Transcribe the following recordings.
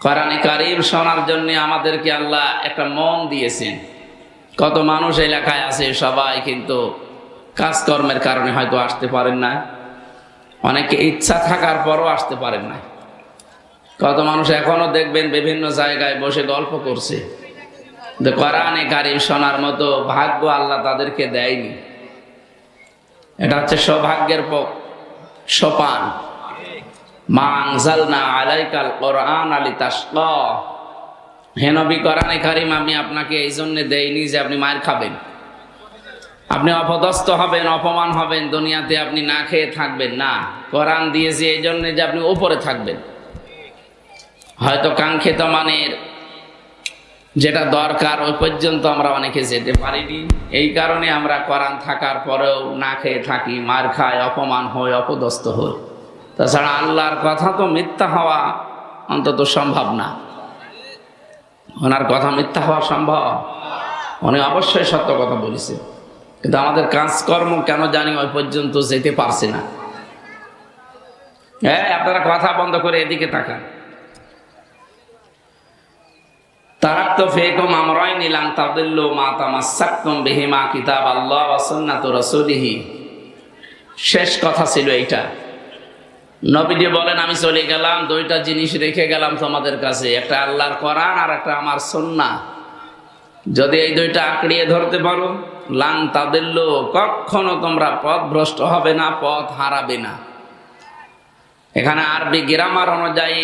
কোরআনে কারীম শোনার জন্য আমাদেরকে আল্লাহ একটা মন দিয়েছেন। কত মানুষ এলাকায় আছে, সবাই কিন্তু কাজকর্মের কারণে হয়তো আসতে পারেন না, অনেকে ইচ্ছা থাকার পরও আসতে পারেন না। কত মানুষ এখনো দেখবেন বিভিন্ন জায়গায় বসে গল্প করছে, কোরআনে কারীম শোনার মতো ভাগ্য আল্লাহ তাদেরকে দেয়নি। এটা হচ্ছে সৌভাগ্যের সোপান। মা আনজালনা আলাইকাল কোরআন লিতাশকা। হে নবী, কোরআনে কারীম আমি আপনাকে এই জন্য দেইনি যে আপনি মার খাবেন, আপনি অপদস্থ হবেন, অপমান হবেন, দুনিয়াতে আপনি না খেয়ে থাকবেন না। কোরআন দিয়েছি এই জন্য যে আপনি উপরে থাকবেন। হয়তো কাঙ্ক্ষিত মানের যেটা দরকার ওই পর্যন্ত আমরা অনেকে যেতে পারিনি, এই কারণে আমরা কোরআন থাকার পরেও না খেয়ে থাকি, মার খাই, অপমান হই, অপদস্থ হই। তাছাড়া আল্লাহর কথা তো মিথ্যা হওয়া অন্তত সম্ভব না। ওনার কথা মিথ্যা হওয়া সম্ভব? উনি অবশ্যই সত্য কথা বলেছে, কিন্তু আমাদের কাজকর্ম কেন জানি ওই পর্যন্ত যেতে পারছে না। আপনারা কথা বন্ধ করে এদিকে তাকান। তারাক্তু ফীকুম আমরাইন লান তাদিল্লু মা তামাসসাকতুম বিহিমা কিতাবাল্লাহ ওয়া সুন্নাতু রাসূলিহি। শেষ কথা ছিল এইটা। নবীজি বলেন, আমি চলে গেলাম, দুইটা জিনিস রেখে গেলাম তোমাদের কাছে, একটা আল্লাহর কোরআন আর একটা আমার সুন্নাহ। যদি এই দুইটা আঁকড়িয়ে ধরতে পারো, লান তাদিল্লু, কখনো তোমরা পথভ্রষ্ট হবে না, পথ হারাবে না। এখানে আরবি গ্রামার অনুযায়ী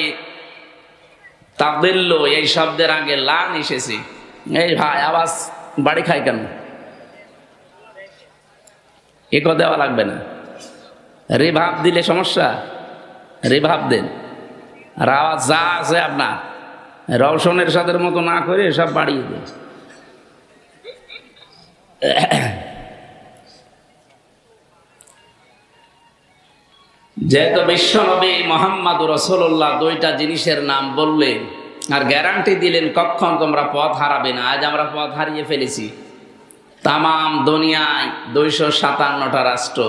তাদিল্লু এই শব্দের আগে লান এসেছে। এই ভাই, আওয়াজ বাড়ি খায় কেন? ইকো দেওয়া লাগবে না, রিভাব দিলে সমস্যা, রিভাব দেন। আর আওয়াজ যা আছে আপনার রওশনের সাথে মতো না করে সব বাড়িয়ে দেন। যেহেতু বিশ্বনবী মুহাম্মদুর রাসূলুল্লাহ দুইটা জিনিসের নাম বললেন আর গ্যারান্টি দিলেন কখন তোমরা পথ হারাবে না। আজ আমরা পথ হারিয়ে ফেলেছি। তামাম দুনিয়ায় 257টা রাষ্ট্র,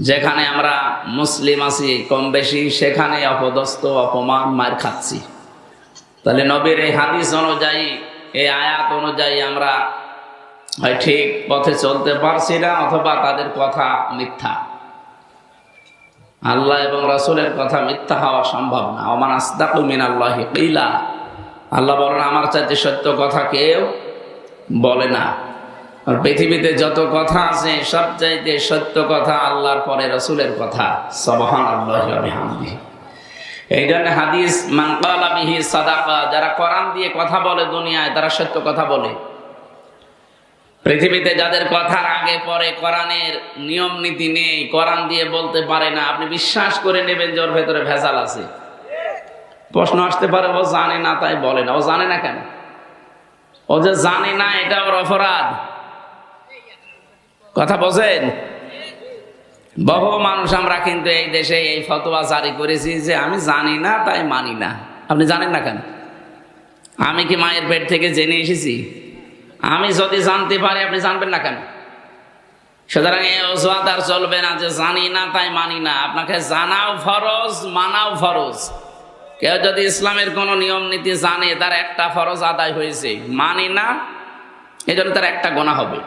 যেখানে আমরা মুসলিম আছি কম বেশি, সেখানে অপদস্থ, অপমান, মার খাচ্ছি। তাহলে নবীর এই হাদিস অনুযায়ী, এই আয়াত অনুযায়ী আমরা হয় ঠিক পথে চলতে পারছি না, অথবা তাদের কথা মিথ্যা। আল্লাহ এবং রাসূলের কথা মিথ্যা হওয়া সম্ভব না। ওমান আসদাকু মিনাল্লাহি কিলা। আল্লাহ বলেন, আমার চাইতে সত্য কথা কেউ বলে না। আর পৃথিবীতে যত কথা আছে সবচাইতে সত্য কথা আল্লাহর পরে রাসূলের কথা। সুবহানাল্লাহি ওয়া বিহামদিহি। এই জন্য হাদিস, মান ক্বালা বিহি সাদাকা, যারা কোরআন দিয়ে কথা বলে দুনিয়ায়, তারা সত্য কথা বলে। পৃথিবীতে যাদের কথার আগে পরে কোরআনের নিয়ম নীতি নেই, কোরআন দিয়ে বলতে পারে না, আপনি বিশ্বাস করে নেবেন যে ওর ভেতরে ভেজাল আছে। প্রশ্ন আসতে পারে, ও জানে না তাই বলে না। ও জানে না কেন? ও যে জানে না এটা ওর অপরাধ। কথা বোঝেন? বহু মানুষ আমরা কিন্তু এই দেশে এই ফতোয়া জারি করেছি যে আমি জানি না তাই মানি না। আপনি জানেন না কেন? আমি কি মায়ের পেট থেকে জেনে এসেছি? আমি যদি জানতে পারি, আপনি জানবেন না কেন? সুতরাং এই অজুহাত আর চলবে না যে জানি না তাই মানি না। আপনাকে জানাও ফরজ, মানাও ফরজ। কেউ যদি ইসলামের কোন নিয়ম নীতি জানে, তার একটা ফরজ আদায় হয়েছে, মানি না, এই জন্য তার একটা গুনাহ হবে।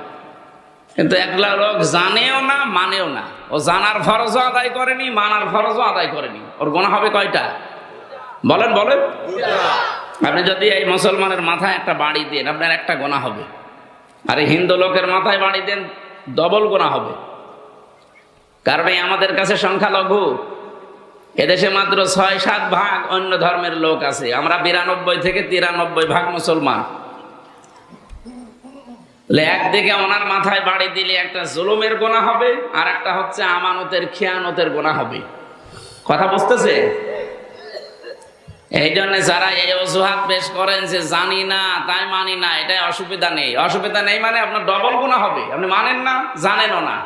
কিন্তু একলা লোক জানেও না, মানেও না, ও জানার ফরজও আদায় করেনি, মানার ফরজও আদায় করেনি, ওর গুনাহ হবে কয়টা? বলেন বলেন। আপনি যদি এই মুসলমানের মাথায় একটা বাড়ি দেন, আপনার একটা গুনাহ হবে। আর এই হিন্দু লোকের মাথায় বাড়ি দেন, ডবল গুনাহ হবে। কারণ এই আমাদের কাছে সংখ্যালঘু, এদেশে মাত্র ৬-৭ ভাগ অন্য ধর্মের লোক আছে। আমরা 92 থেকে 93 ভাগ মুসলমান। একদিকে ওনার মাথায় বাড়ি দিলে একটা জুলুমের গুনাহ হবে, আর একটা হচ্ছে আমানতের খেয়ানতের গুনাহ হবে। কথা বুঝতেছে? এই জন্য যারা এই অজুহাত পেশ করেন যে জানি না তাই মানি না, এটা অসুবিধা নেই। অসুবিধা নেই মানে আপনার ডবল গুনাহ হবে। আপনি মানেন না, জানেনও না,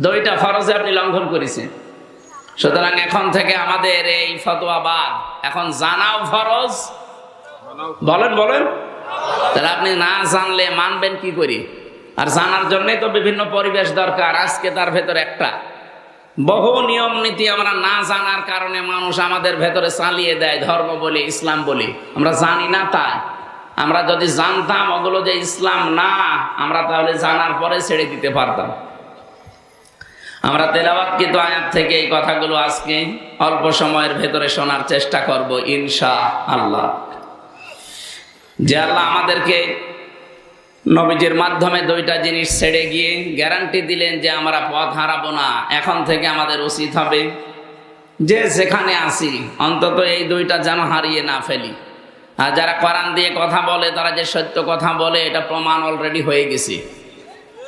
দুইটা ফরজে আপনি লঙ্ঘন করেছেন। সুতরাং এখন থেকে আমাদের এই ফতোয়া বাদ, এখন জানাও ফরজ। বলেন বলেন। তাহলে আপনি না জানলে মানবেন কি করি? আর জানার জন্যই তো বিভিন্ন পরিবেশ দরকার। আজকে তার ভেতর একটা বহু নিয়ম নীতি আমরা না জানার কারণে মানুষ আমাদের ভেতরে চালিয়ে দেয়, ধর্ম বলি, ইসলাম বলি, আমরা জানি না। তাই আমরা যদি জানতাম ওগুলো যে ইসলাম না, আমরা তাহলে জানার পরে ছেড়ে দিতে পারতাম। আমরা তেলাওয়াতকৃত আয়াত থেকে এই কথাগুলো আজকে অল্প সময়ের ভেতরে শোনার চেষ্টা করব ইনশাআল্লাহ। যে আল্লাহ আমাদেরকে নবীজির মাধ্যমে দুইটা জিনিস ছেড়ে গিয়ে গ্যারান্টি দিলেন যে আমরা পথ হারাবো না। এখন থেকে আমাদের উচিত হবে যে যেখানে আসি অন্তত এই দুইটা যেন হারিয়ে না ফেলি। আর যারা কোরআন দিয়ে কথা বলে, তারা যে সত্য কথা বলে এটা প্রমাণ অলরেডি হয়ে গেছে।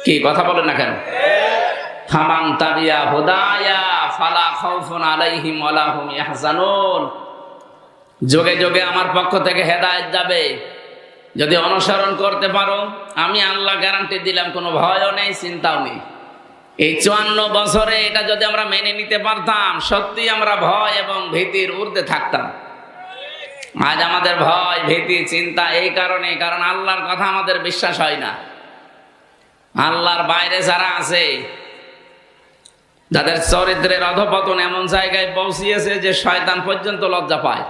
কি কথা বলে না কেন? ফামান তাবিয়া হুদায়া ফালা খাউফুন আলাইহিম ওয়ালা হুম ইয়াহজানুন। যোগে যোগে আমার পক্ষ থেকে হেদায়েত যাবে, যদি অনুসরণ করতে পারো। আমি আল্লাহ গ্যারান্টি দিলাম, কোনো ভয়ও নেই, চিন্তাও নেই। এই 54 বছরে এটা যদি আমরা মেনে নিতে পারতাম, সত্যি আমরা ভয় এবং ভীতির ঊর্ধ্বে থাকতাম। আজ আমাদের ভয়, ভীতি, চিন্তা এই কারণে, কারণ আল্লাহর কথা আমাদের বিশ্বাস হয় না। আল্লাহর বাইরে যারা আছে, যাদের চরিত্রের অধপতন এমন জায়গায় পৌঁছিয়েছে যে শয়তান পর্যন্ত লজ্জা পায়,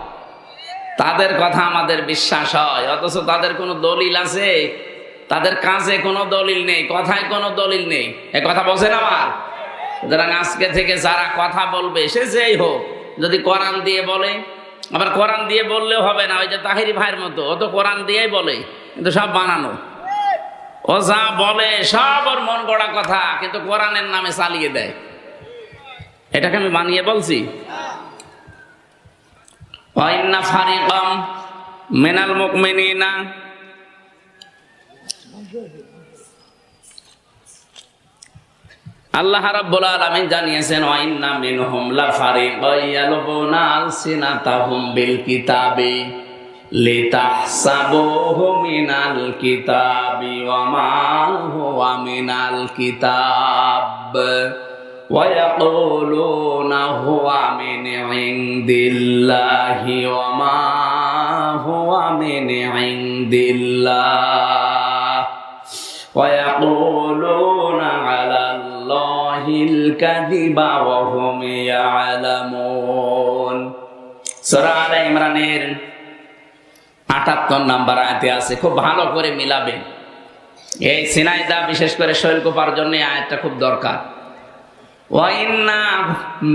তাদের কথা আমাদের বিশ্বাস হয়। অথচ তাদের কোনো দলিল আছে? তাদের কাছে কোনো দলিল নেই, কথায় কোনো দলিল নেই। এ কথা বলছেন আমার? সুতরাং আজকে থেকে যারা কথা বলবে, সে যেই হোক, যদি কোরআন দিয়ে বলে, আবার কোরআন দিয়ে বললেও হবে না, ওই যে তাহিরি ভাইয়ের মতো, ও তো কোরআন দিয়েই বলে, কিন্তু সব বানানো। ও যা বলে সব ওর মন গড়া কথা, কিন্তু কোরআনের নামে চালিয়ে দেয়। এটাকে আমি বানিয়ে বলছি? ওয়াইন্না ফারিকাম মিনাল মুমিনিনা, আল্লাহ রাব্বুল আলামিন জানিয়েছেন, ওয়াইন্না মিনহুম লাফারিকান ইয়ালবুনা আলসিনাতাহুম বিল কিতাবি লিতাহসাবুহু মিনাল কিতাবি ওয়া মা হুয়া মিনাল কিতাব ওয়া ইয়াকুলুনা হুয়া মিন ইনদিল্লাহি ওয়া মা হুয়া মিন ইনদিল্লাহ ওয়া ইয়াকুলুনা আলাল্লাহিল কাযিবা ওয়া হুম ইয়ালামুন। সূরা আলে ইমরানের ৭৮ নম্বর আয়াতে আছে, খুব ভালো করে মিলাবেন। এই সিনাইদা বিশেষ করে শৈলকুপার জন্য আয়াতটা খুব দরকার। ওয়াইন্না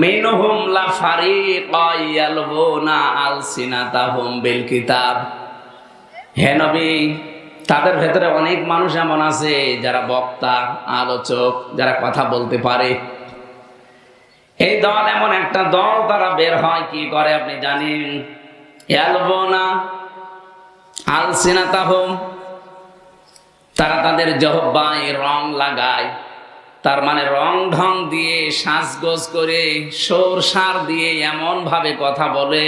মিনহুম লাফারিকান ইয়ালবুনা আলসিনাতাহুম বিল কিতাব। হে নবী, তাদের ভেতরে অনেক মানুষ এমন আছে যারা বক্তা, আলোচক, যারা কথা বলতে পারে। এই দল এমন একটা দল, তারা বের হয় কি করে আপনি জানেন? ইয়ালবুনা আলসিনাতাহুম, তারা তাদের জিহ্বায় রং লাগায়। তার মানে রং ঢং দিয়ে, সাজগোজ করে, সুর সার দিয়ে এমন ভাবে কথা বলে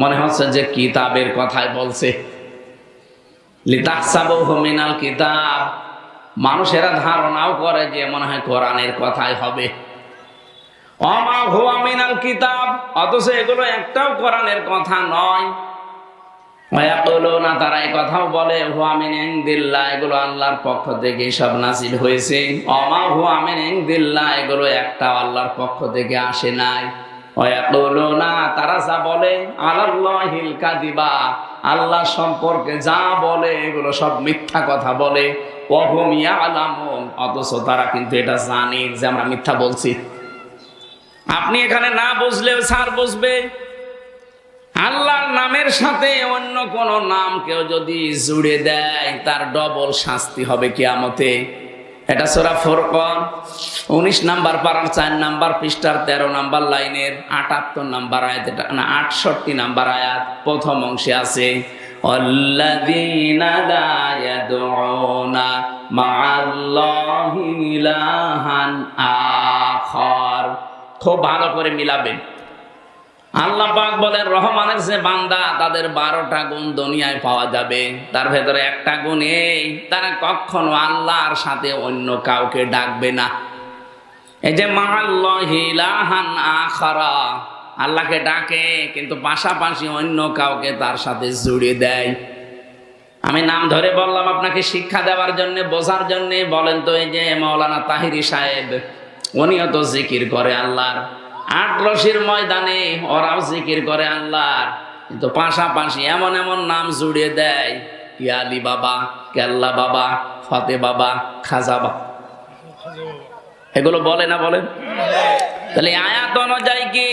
মনে হচ্ছে যে কিতাবের কথাই বলছে। লিতাহসাবুহু মিনাল কিতাব, মানুষেরা ধারণাও করে যে মনে হয় কোরআনের কথাই হবে। ওয়া মা হুয়া মিনাল কিতাব, অথচ এগুলো একটাও কোরআনের কথা নয়। ওয়া ইয়াকুলুনা, তারা এই কথাও বলে, হুয়া মিন ইনদিল্লাহ, এগুলো আল্লাহর পক্ষ থেকে সব নাযিল হয়েছে। ওয়া মা হুয়া মিন ইনদিল্লাহ, এগুলো একটাও আল্লাহর পক্ষ থেকে আসে নাই। ওয়া ইয়াকুলুনা, তারা যা বলে, আলাল্লাহিল কাযিবা, আল্লাহ সম্পর্কে যা বলে এগুলো সব মিথ্যা কথা বলে। ওয়া হুম ইয়ালামুন, অথচ তারা কিন্তু এটা জানে যে আমরা মিথ্যা বলছি। আপনি এখানে না বুঝলেও স্যার বুঝবে। আল্লাহর নামের সাথে অন্য কোন নাম কেউ যদি জুড়ে দেয়, তার ডবল শাস্তি হবে কিয়ামতে। এটা সূরা ফুরকান 19 নাম্বার পারার 4 নাম্বার পৃষ্ঠার 13 নাম্বার লাইনের 78 নাম্বার আয়াত, এটা না 68 নাম্বার আয়াত, প্রথম অংশে আছে, আল্লাযীনা লা ইয়াদউনা মা'আল্লাহি ইলাহান আখার। খুব ভালো করে মিলাবেন। আল্লাহ পাক বলেন, রহমানের যে বান্দা, তাদের 12টা গুণ দুনিয়ায় পাওয়া যাবে। তার ভেতরে একটা গুণ এই, তারা কখনো আল্লাহর সাথে অন্য কাউকে ডাকবে না। এই যে মা'আল্লাহি ইলাহান আখারা, আল্লাহকে ডাকে কিন্তু পাশাপাশি অন্য কাউকে তার সাথে জুড়ে দেয়। আমি নাম ধরে বললাম আপনাকে শিক্ষা দেওয়ার জন্য, বোঝার জন্য। বলেন তো, এই যে মাওলানা তাহিরি সাহেব, উনিও তো জিকির করে আল্লাহর, আটরশির ময়দানে ওরাও জিকির করে আল্লাহর, কিন্তু পাশাপাশি এমন এমন নাম জুড়ে দেয়, কি আলী বাবা, কেল্লা বাবা, ফতে বাবা, খাজা বাবা, এগুলো বলে না বলেন? তাহলে আয়াত অনুযায়ী কি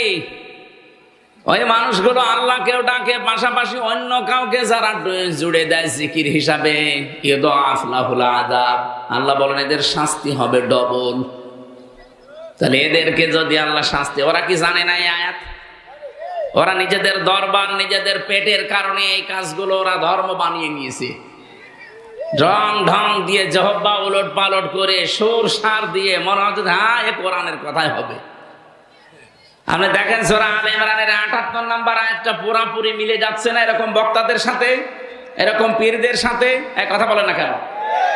ওই মানুষগুলো আল্লাহকেও ডাকে, পাশাপাশি অন্য কাউকে যারা জুড়ে দেয় জিকির হিসাবে, ইউদাআফ লাহুল আযাব, আল্লাহ বলেন এদের শাস্তি হবে ডবল। তাহলে এদেরকে যদি আল্লাহ শাস্তি, ওরা কি জানে না এই আয়াত? ওরা নিজেদের দরবার, নিজেদের পেটের কারণে এই কাজগুলো ওরা ধর্ম বানিয়ে নিয়েছে। রং ঢং দিয়ে জহব্বা উলট পালট করে সুর সার দিয়ে মনে হচ্ছে হ্যাঁ এ কোরআনের কথাই হবে। আপনি দেখেন সূরা আলে ইমরানের ৭৮ নম্বর আয়াতটা পুরাপুরি মিলে যাচ্ছে না এরকম বক্তাদের সাথে, এরকম পীরদের সাথে? এক কথা বলে না কেন?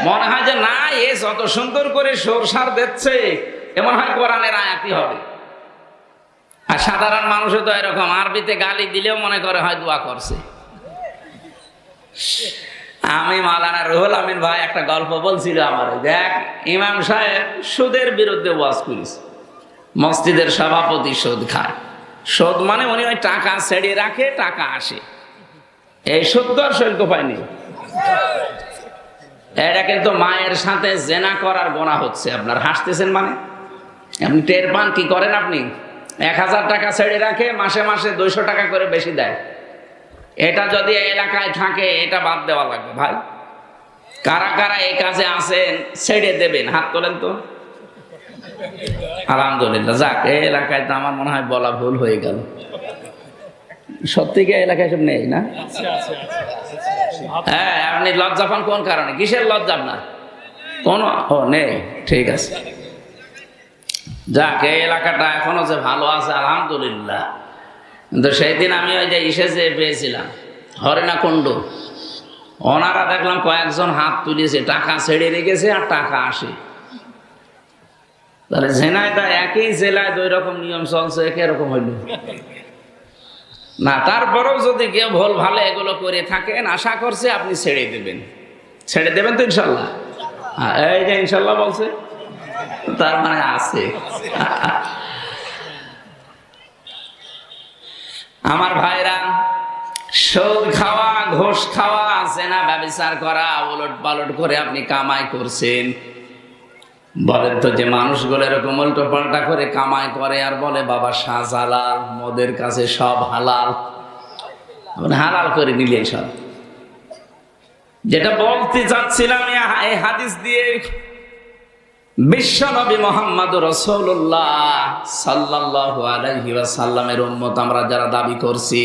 মনে হয় যে না, এ যত সুন্দর করে সুর সার দিচ্ছে এমন হয় কোরআনের আয়াতই হবে। আর সাধারণ মানুষও তো এরকম, আরবিতে গালি দিলেও মনে করে হয় দোয়া করছে। আমি মাওলানা রুহুল আমিন ভাই একটা গল্প বলছিল আমার, দেখ ইমাম সাহেব সুদের বিরুদ্ধে ওয়াজ করেছে, মসজিদের সভাপতি সুদ খায়। সুদ মানে উনি ওই টাকা ছেড়ে রাখে, টাকা আসে, এই সুদ তো আর শৈল্ক পায়নি। এটা কিন্তু মায়ের সাথে জেনা করার গোনা হচ্ছে। আপনার হাসতেছেন মানে আপনি টের পান কি করেন? আপনি ১,০০০ টাকা ছেড়ে রাখে, মাসে মাসে ২০০ টাকা করে বেশি দেয়। এটা যদি এলাকায় থাকে এটা বাদ দেওয়া লাগবে ভাই। কারা কারা এই কাজে আছেন ছেড়ে দেবেন, হাত তোলেন তো। আলহামদুলিল্লাহ, যাক এই এলাকায় তো আমার মনে হয় বলা ভুল হয়ে গেল। সত্যি কি এলাকায় সব নেই না? হ্যাঁ, আপনি লজ্জা পান কোন কারণে? কিসের লজ্জা আপনার? কোন ও নেই, ঠিক আছে। যাক এই এলাকাটা এখনো যে ভালো আছে আলহামদুলিল্লাহ। কিন্তু সেই দিন আমি ওই যে ইসে পেয়েছিলাম হরিণা কুণ্ড, ওনারা দেখলাম কয়েকজন হাত তুলেছে, টাকা ছেড়ে রেখেছে আর টাকা আসে। তাহলে ঝেনাইদা একই জেলায় ২ রকম নিয়ম চলছে, এরকম হইল না। তারপরেও যদি কেউ ভুল ভালো এগুলো করে থাকেন, আশা করছে আপনি ছেড়ে দেবেন। ছেড়ে দেবেন তো ইনশাল্লাহ? এই যে ইনশাল্লাহ বলছে, তার মানে আছে। আমার ভাইরা, সুদ খাওয়া, ঘুষ খাওয়া, জেনা ব্যভিচার করা, উলট পালট করে আপনি কামাই করছেন। বলেন তো যে মানুষগুলো এরকম উল্টো পাল্টা করে কামাই করে আর বলে বাবা শাহজালাল, মদের কাছে সব হালাল, আপনি হালাল করে নিলেন সব। যেটা বলতে চাচ্ছিলাম এই হাদিস দিয়ে, বিশ্ব নবী মুহাম্মদ রাসূলুল্লাহ সাল্লাল্লাহু আলাইহি ওয়াসাল্লামের উম্মত আমরা যারা দাবি করছি,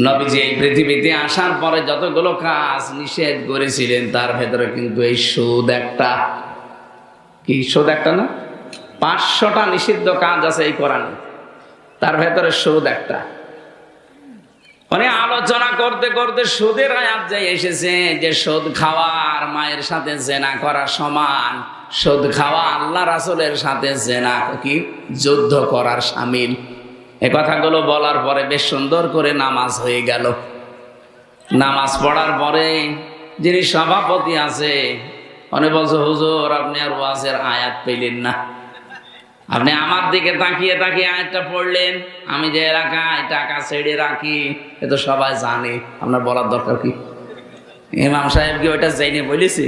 নবীজি এই পৃথিবীতে আসার পরে যতগুলো কাজ নিষেধ করেছিলেন তার ভেতরে কিন্তু এই সুদ একটা। কি সুদ একটা না? ৫০০টা নিষিদ্ধ কাজ আছে এই কোরআনে, তার ভেতরে সুদ একটা। মানে আলোচনা করতে করতে সুদের আয়াত যে এসেছে যে সুদ খাওয়া আর মায়ের সাথে জেনা করা সমান, সুদ খাওয়া আল্লাহ রাসূলের সাথে জেনা কি যুদ্ধ করার শামিল। এ কথাগুলো বলার পরে বেশ সুন্দর করে নামাজ হয়ে গেল। নামাজ পড়ার পরে যিনি সভাপতি আছে উনি বলছে, হুজুর আপনি আর ওয়াজের আয়াত পেলেন না, আপনি আমার দিকে তাকিয়ে তাকিয়ে আয়াতটা পড়লেন। আমি যে এলাকায় টাকা ছেড়ে রাখি এ তো সবাই জানে, আপনার বলার দরকার কি? ইমাম সাহেব কি ওইটা জেনে বলেছি?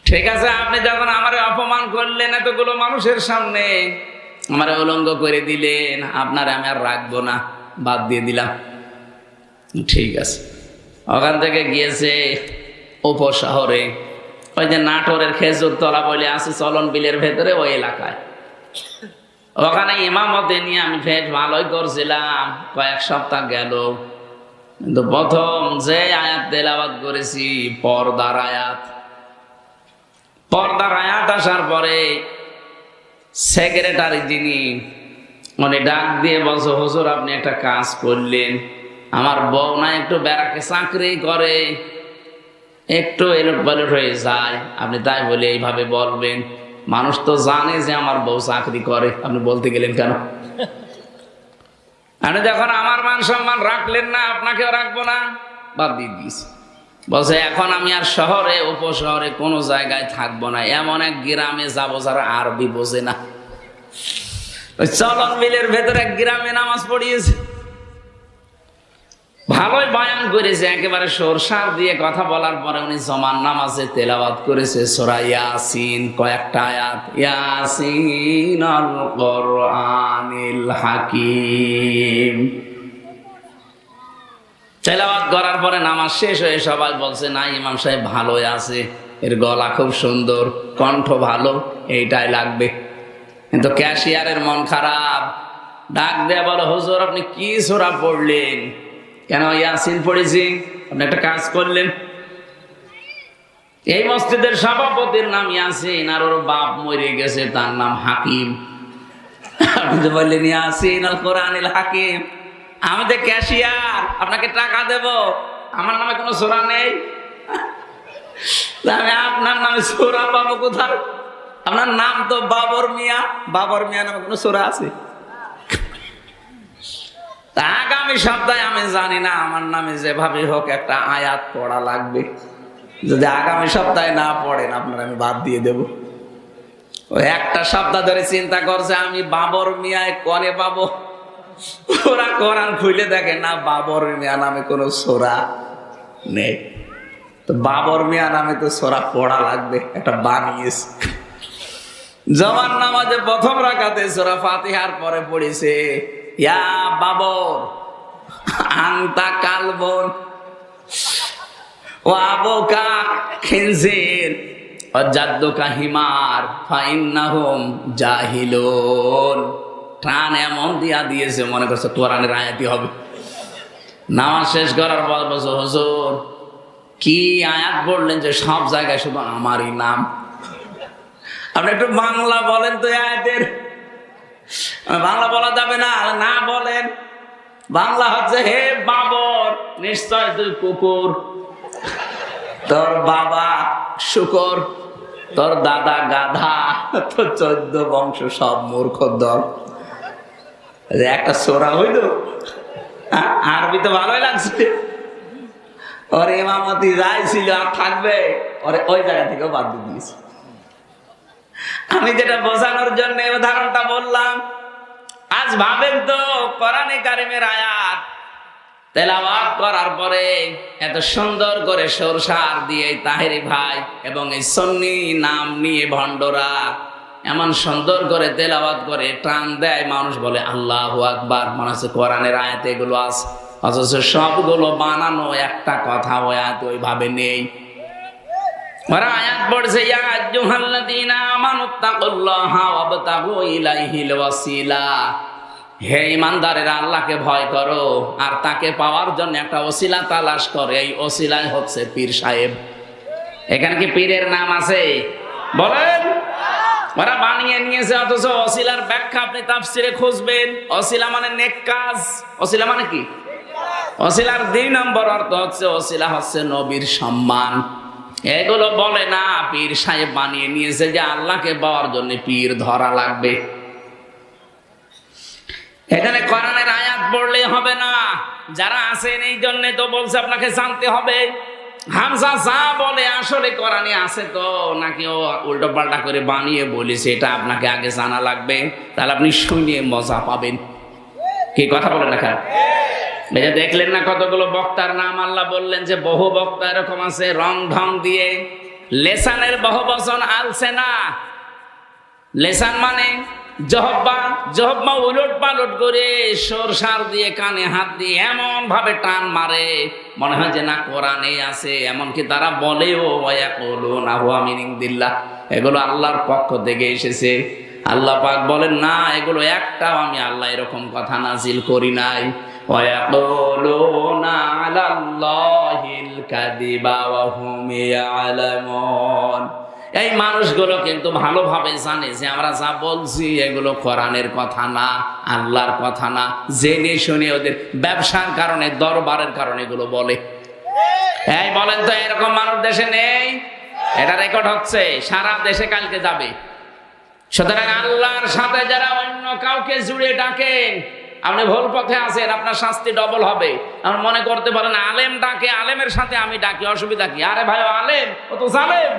ঠিক আছে, আপনি যখন আমার অপমান করলেন এতগুলো মানুষের সামনে, আমার উলঙ্গ করে দিলেন, আপনার আমি আর রাখবো না, বাদ দিয়ে দিলাম। ঠিক আছে, ওখান থেকে গিয়েছে উপশহরে, ওই যে নাটোরের খেজুর তলা বলে আছে চলন বিলের ভেতরে, ওই এলাকায়। ওখানে ইমামতে নিয়ে আমি বেশ ভালোই করছিলাম, কয়েক সপ্তাহ গেল। কিন্তু প্রথম যে আয়াত তেলাওয়াত করেছি পর্দার আয়াত, পর্দার আয়াত আসার পরে সেক্রেটারি যিনি উনি ডাক দিয়ে বলছে, হুজুর আপনি একটা কাজ করলেন, আমার বউ না একটু ব্যারাকে চাকরি করে, একটু এলট পালট হয়ে যায়, আপনি তাই বলে এইভাবে বলবেন? মানুষ তো জানে যে আমার বউ চাকরি করে, আপনি বলতে গেলেন কেন? আপনি যখন আমার মান সম্মান রাখলেন না, আপনাকেও রাখবো না, বাদ দিয়ে দিয়েছি। বলছে এখন আমি আর শহরে উপশহরে কোনো জায়গায় থাকবো না, এমন এক গ্রামে যাবো যারা আরবি বোঝে না। ওই চলন বিলের ভেতরে এক গ্রামে নামাজ পড়িয়েছে, ভালোই বয়ান করেছে, একেবারে সরসার দিয়ে কথা বলার পরে উনি জমান নামাজে তেলাওয়াত করেছে সূরা ইয়াসিন, কয়েকটা আয়াত, ইয়াসিন আল কোরআনিল হাকিম। তেলাওয়াত করার পরে নামাজ শেষ হয়ে সবাই বলছে না ইমাম সাহেব ভালোই আছে, এর গলা খুব সুন্দর, কণ্ঠ ভালো, এইটাই লাগবে। কিন্তু ক্যাশিয়ারের মন খারাপ, ডাক দেয়া বলো হুজুর আপনি কি সূরা পড়লেন? কেন? ইয়াসিন পড়েছি। আপনি একটা কাজ করলেন, এই মসজিদের সভাপতির নাম ইয়াসিন আর ওর বাপ মরে গেছে, তার নাম হাকিম। আপনি তো বললেন ইয়াসিন আল কোরআনিল হাকিম। আমি তো ক্যাশিয়ার, আপনাকে টাকা দেব, আমার নামে কোনো সূরা নেই, আমি আপনার নামে সূরা পাবো কোথায়? আপনার নাম তো বাবর মিয়া, বাবর মিয়া নামে কোনো সূরা আছে? আগামী সপ্তাহে আমি জানি না, আমার নামে যেভাবে হোক একটা আয়াত পড়া লাগবে, যদি আগামী সপ্তাহে না পড়েন আপনার আমি বাদ দিয়ে দেব। ওই একটা সপ্তাহ ধরে চিন্তা করছে আমি বাবর মিয়ায় কনে পাবো, ওরা কোরআন খুলে দেখে না বাবর মিয়া নামে কোনো সূরা নেই। তো বাবর মিয়া নামে তো সূরা পড়া লাগবে, একটা বানিয়েছে। জমান নামাজে প্রথম রাকাতে সূরা ফাতিহার পরে পড়েছে ইয়া বাবর আনতা কালবন ওয়া আবুকা খিনজির ওয়া জাদ্দুকা হিমার ফাইন্নাহুম জাহিলুন। টান এমন দিয়া দিয়েছে মনে করছে কোরআনের আয়াতই হবে। নামাজ শেষ করার পর বলছে হুজুর কি আয়াত বললেন যে সব জায়গায় শুধু আমারই নাম? আপনি একটু বাংলা বলেন তো আয়াতের। বাংলা বলা যাবে না, না বলেন। বাংলা হচ্ছে হে বাবর নিশ্চয় তুই কুকুর, তোর বাবা শুকর, তোর দাদা গাধা, তোর 14 বংশ সব মূর্খ দল। একটা সূরা হইল, আরবি তো ভালোই লাগছে। ওর ইমামতি যাই ছিল আর থাকবে, ওরে ওই জায়গা থেকে বাদ দিয়ে দিয়েছে। আমি যেটা বোঝানোর জন্য উদাহরণটা বললাম, আজ ভাবেন তো কোরআনে কারিমের আয়াত তেলাওয়াত করার পরে এত সুন্দর করে সরসার দিয়ে তাহেরি ভাই এবং এই সুন্নি নাম নিয়ে ভণ্ডরা এমন সুন্দর করে তেলাওয়াত করে টান দেয়, মানুষ বলে আল্লাহু আকবার, মনে হচ্ছে কোরআনের আয়াত এগুলো আছে, অথচ সবগুলো বানানো, একটা কথা আয়াত ওইভাবে নেই। ওরা আয়াত পড়ছে ইয়া আইয়ুহাল্লাযীনা আমানুত্তাকুল্লাহা ওয়াবতাগু ইলাইহিল ওয়াসিলা, হে ঈমানদারেরা আল্লাহকে ভয় করো আর তাকে পাওয়ার জন্য একটা ওসিলা তালাশ করো। এই ওসিলাই হচ্ছে পীর সাহেব। এখানে কি পীরের নাম আছে? বলেন। ওরা বানিয়ে নিয়েছে, অথচ ওসিলার ব্যাখ্যা আপনি তাফসিরে খুঁজবেন। ওসিলা মানে নেক কাজ। ওসিলা মানে কি? ওসিলার 2 নম্বর অর্থ হচ্ছে ওসিলা হচ্ছে নবীর সম্মান। এগুলো বলে না, পীর সাহেব বানিয়ে নিয়েছে যে আল্লাহকে পাওয়ার জন্য পীর ধরা লাগবে। এখানে কোরআনের আয়াত পড়লে হবে না, যারা আছেন এই জন্য তো বলছে আপনাকে জানতে হবে হামজা যা বলে আসলে কোরআনে আছে তো নাকি ও উল্টো পাল্টা করে বানিয়ে বলেছে, এটা আপনাকে আগে জানা লাগবে, তাহলে আপনি শুনিয়ে মজা পাবেন। কি কথা বলেন না? এই যে দেখলেন না কতগুলো বক্তার নাম আল্লাহ বললেন যে বহু বক্তা এরকম আছে রং ঢং দিয়ে। লেসানের বহু বচন আলসেনা, লেসান মানে জহব্বা, জহব্বা উলট পালট করে সরসার দিয়ে কানে হাত দিয়ে এমন ভাবে টান মারে মনে হয় যে না কোরআনে আছে। এমনকি তারা বলেও ওয়ায়াকুলুনা হুয়া মিন ইনদিল্লাহ, এগুলো আল্লাহর পক্ষ থেকে এসেছে। আল্লাহ পাক বলেন না, এগুলো একটাও আমি আল্লাহ এরকম কথা নাজিল করি নাই। ওয়ায়াকুলুনা আলাল্লাহিল কাযিবা ওয়া হুম ইয়ালামুন। এই মানুষগুলো কিন্তু ভালোভাবে জানে যে আমরা যা বলছি এগুলো কোরআনের কথা না, আল্লাহর কথা না। জেনে শুনে ওদের ব্যবসার কারণে, দরবারের কারণে এগুলো বলে। এই বলেন তো এরকম মানুষ দেশে নেই? এটা রেকর্ড হচ্ছে, সারা দেশে কালকে যাবে। সুতরাং আল্লাহর সাথে যারা অন্য কাউকে জুড়ে ডাকেন, আপনি ভুল পথে আছেন, আপনার শাস্তি ডবল হবে। আপনি মনে করতে পারেন আলেম ডাকে, আলেমের সাথে আমি ডাকি, অসুবিধা কি? আরে ভাই, আলেম ও তো জালেম,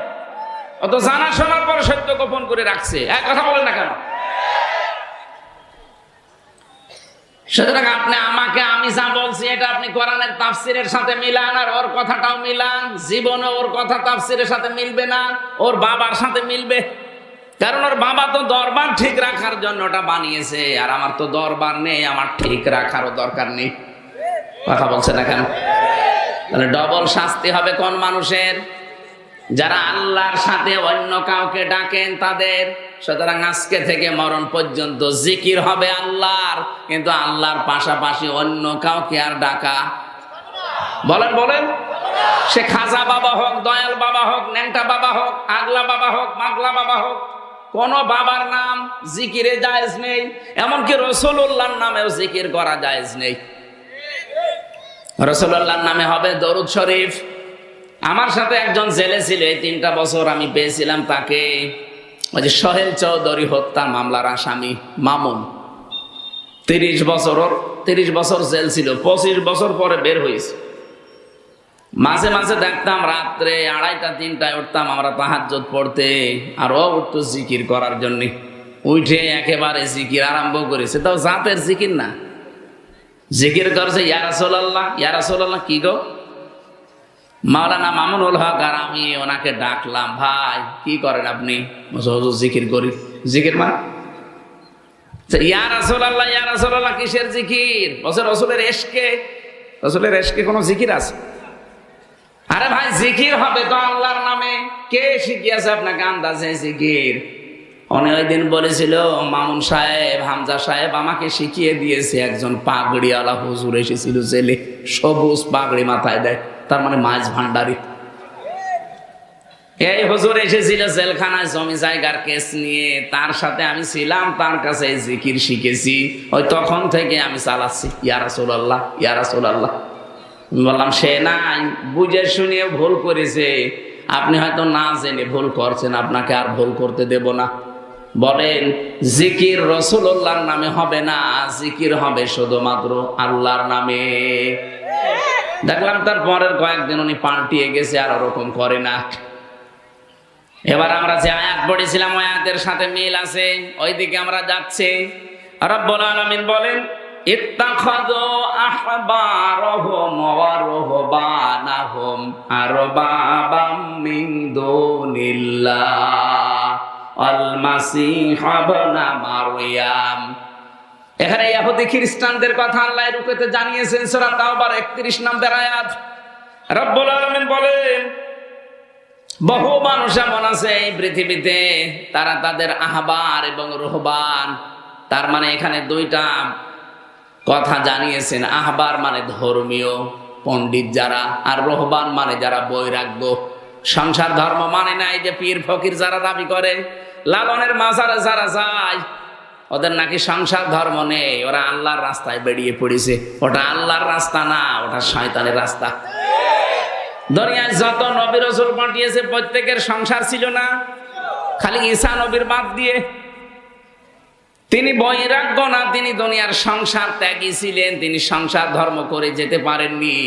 ও তো জানা শোনার পর সত্য গোপন করে রাখছে। এক কথা বলেন না কেন? সুতরাং আপনি আমাকে আমি যা বলছি এটা আপনি কোরআনের তাফসিরের সাথে মিলান, আর ওর কথাটাও মিলান। জীবনে ওর কথা তাফসিরের সাথে মিলবে না, ওর বাবার সাথে মিলবে। কারণ ওর বাবা তো দরবার ঠিক রাখার জন্য ওটা বানিয়েছে, আর আমার তো দরবার নেই, আমার ঠিক রাখারও দরকার নেই। কথা বলছে না কেন? তাহলে ডবল শাস্তি হবে কোন মানুষের? যারা আল্লাহর সাথে অন্য কাউকে ডাকেন তাদের। সুতরাং আজকে থেকে মরণ পর্যন্ত জিকির হবে আল্লাহর, কিন্তু আল্লাহর পাশাপাশি অন্য কাউকে আর ডাকা। বলেন বলেন, সে খাজা বাবা হোক, দয়াল বাবা হোক, ন্যাংটা বাবা হোক, আগলা বাবা হোক, মাগলা বাবা হোক, কোন বাবার নাম জিকিরে জায়েজ নেই। এমনকি রাসূলুল্লাহর নামেও জিকির করা জায়েজ নেই। রাসূলুল্লাহর নামে হবে দরুদ শরীফ। আমার সাথে একজন জেলে ছিল, এই 3টা বছর আমি পেয়েছিলাম তাকে। ওই যে সোহেল চৌধুরী হত্যা মামলার আসামি মামুন, 30 বছর জেল ছিল, 25 বছর পরে বের হয়েছে। মাঝে মাঝে দেখতাম রাত্রে 2:30 3টায় উঠতাম আমরা তাহাজ্জুদ পড়তে, আর ও উঠতো জিকির করার জন্য। উঠে একেবারে জিকির আরম্ভ করেছে, তাও জাতের জিকির না, জিকির করছে ইয়া রাসূলুল্লাহ, ইয়া রাসূলুল্লাহ। কি গো? মাওলানা মামুনুল হক আর আমি ওনাকে ডাকলাম, ভাই কি করেন আপনি? হুজুর জিকির করি। জিকির মানে ইয়া রাসূলুল্লাহ, ইয়া রাসূলুল্লাহ কিসের জিকির? বলছে রাসূলের ইশকে। রাসূলের ইশকে কোনো জিকির আছে? আরে ভাই, জিকির হবে তো আল্লাহর নামে। কে শিখিয়েছে আপনাকে আন্দাজে জিকির? উনি ওই দিন বলেছিল, মামুন সাহেব, হামজা সাহেব আমাকে শিখিয়ে দিয়েছে। একজন পাগড়িওয়ালা হুজুর এসেছিল জেলে, সবুজ পাগড়ি মাথায় দেয়, তার মানে মাছ ভান্ডারি। এই হুজুর এসেছিল জেলখানায় জমি জায়গার কেস নিয়ে, তার সাথে আমি ছিলাম, তার কাছে জিকির শিখেছি। ওই তখন থেকে আমি চালাচ্ছি ইয়া রাসূলুল্লাহ, ইয়া রাসূলুল্লাহ। বললাম সে নাই, বুঝে শুনিয়ে ভুল করেছে, আপনি হয়তো না জেনে ভুল করছেন, আপনাকে আর ভুল করতে দেব না। বলেন, জিকির রাসূলুল্লাহর নামে হবে না, জিকির হবে শুধুমাত্র আল্লাহর নামে। দেখলাম তার পরের কয়েকদিন উনি পাল্টিয়ে গেছে, আর ওরকম করে না। এবার আমরা যে আয়াত পড়েছিলাম ওই আয়াতের সাথে মিল আছে, ওইদিকে আমরা যাচ্ছি। রব্বুল আলামিন বলেন, ইত্তাখাযু আহবারহুম ওয়া রুহবানাহুম আরবাবাম মিন দুনিল্লাহ ওয়াল মাসীহ ইবনে মারইয়াম। এখানে ইহুদি খ্রিস্টানদের কথা আল্লাহ রূপেতে জানিয়েছেন। সূরা তাওবার 31 নম্বর আয়াত। রব্বুল আলামিন বলেন, বহু মানুষ এমন আছে এই পৃথিবীতে, তারা তাদের আহবার এবং রুহবান, তার মানে এখানে 2টা কথা জানিয়েছেন। আহবার মানে ধর্মীয় পণ্ডিত যারা, আর রুহবান মানে যারা বৈরাগ্য, সংসার ধর্ম মানে না। এই যে পীর ফকির যারা দাবি করে, লালনের মাজারে যারা যায়, ওদের নাকি সংসার ধর্ম নেই, ওরা আল্লাহর রাস্তায় বেরিয়ে পড়েছে। ওটা আল্লাহর রাস্তা না, ওটা শয়তানের রাস্তা। দুনিয়ায় যত নবী রাসূল পাঠিয়েছে প্রত্যেকের সংসার ছিল না, খালি ঈসা নবীর বাদ দিয়ে। তিনি বৈরাগ্য না, তিনি দুনিয়ার সংসার ত্যাগী ছিলেন, তিনি সংসার ধর্ম করে যেতে পারেননি।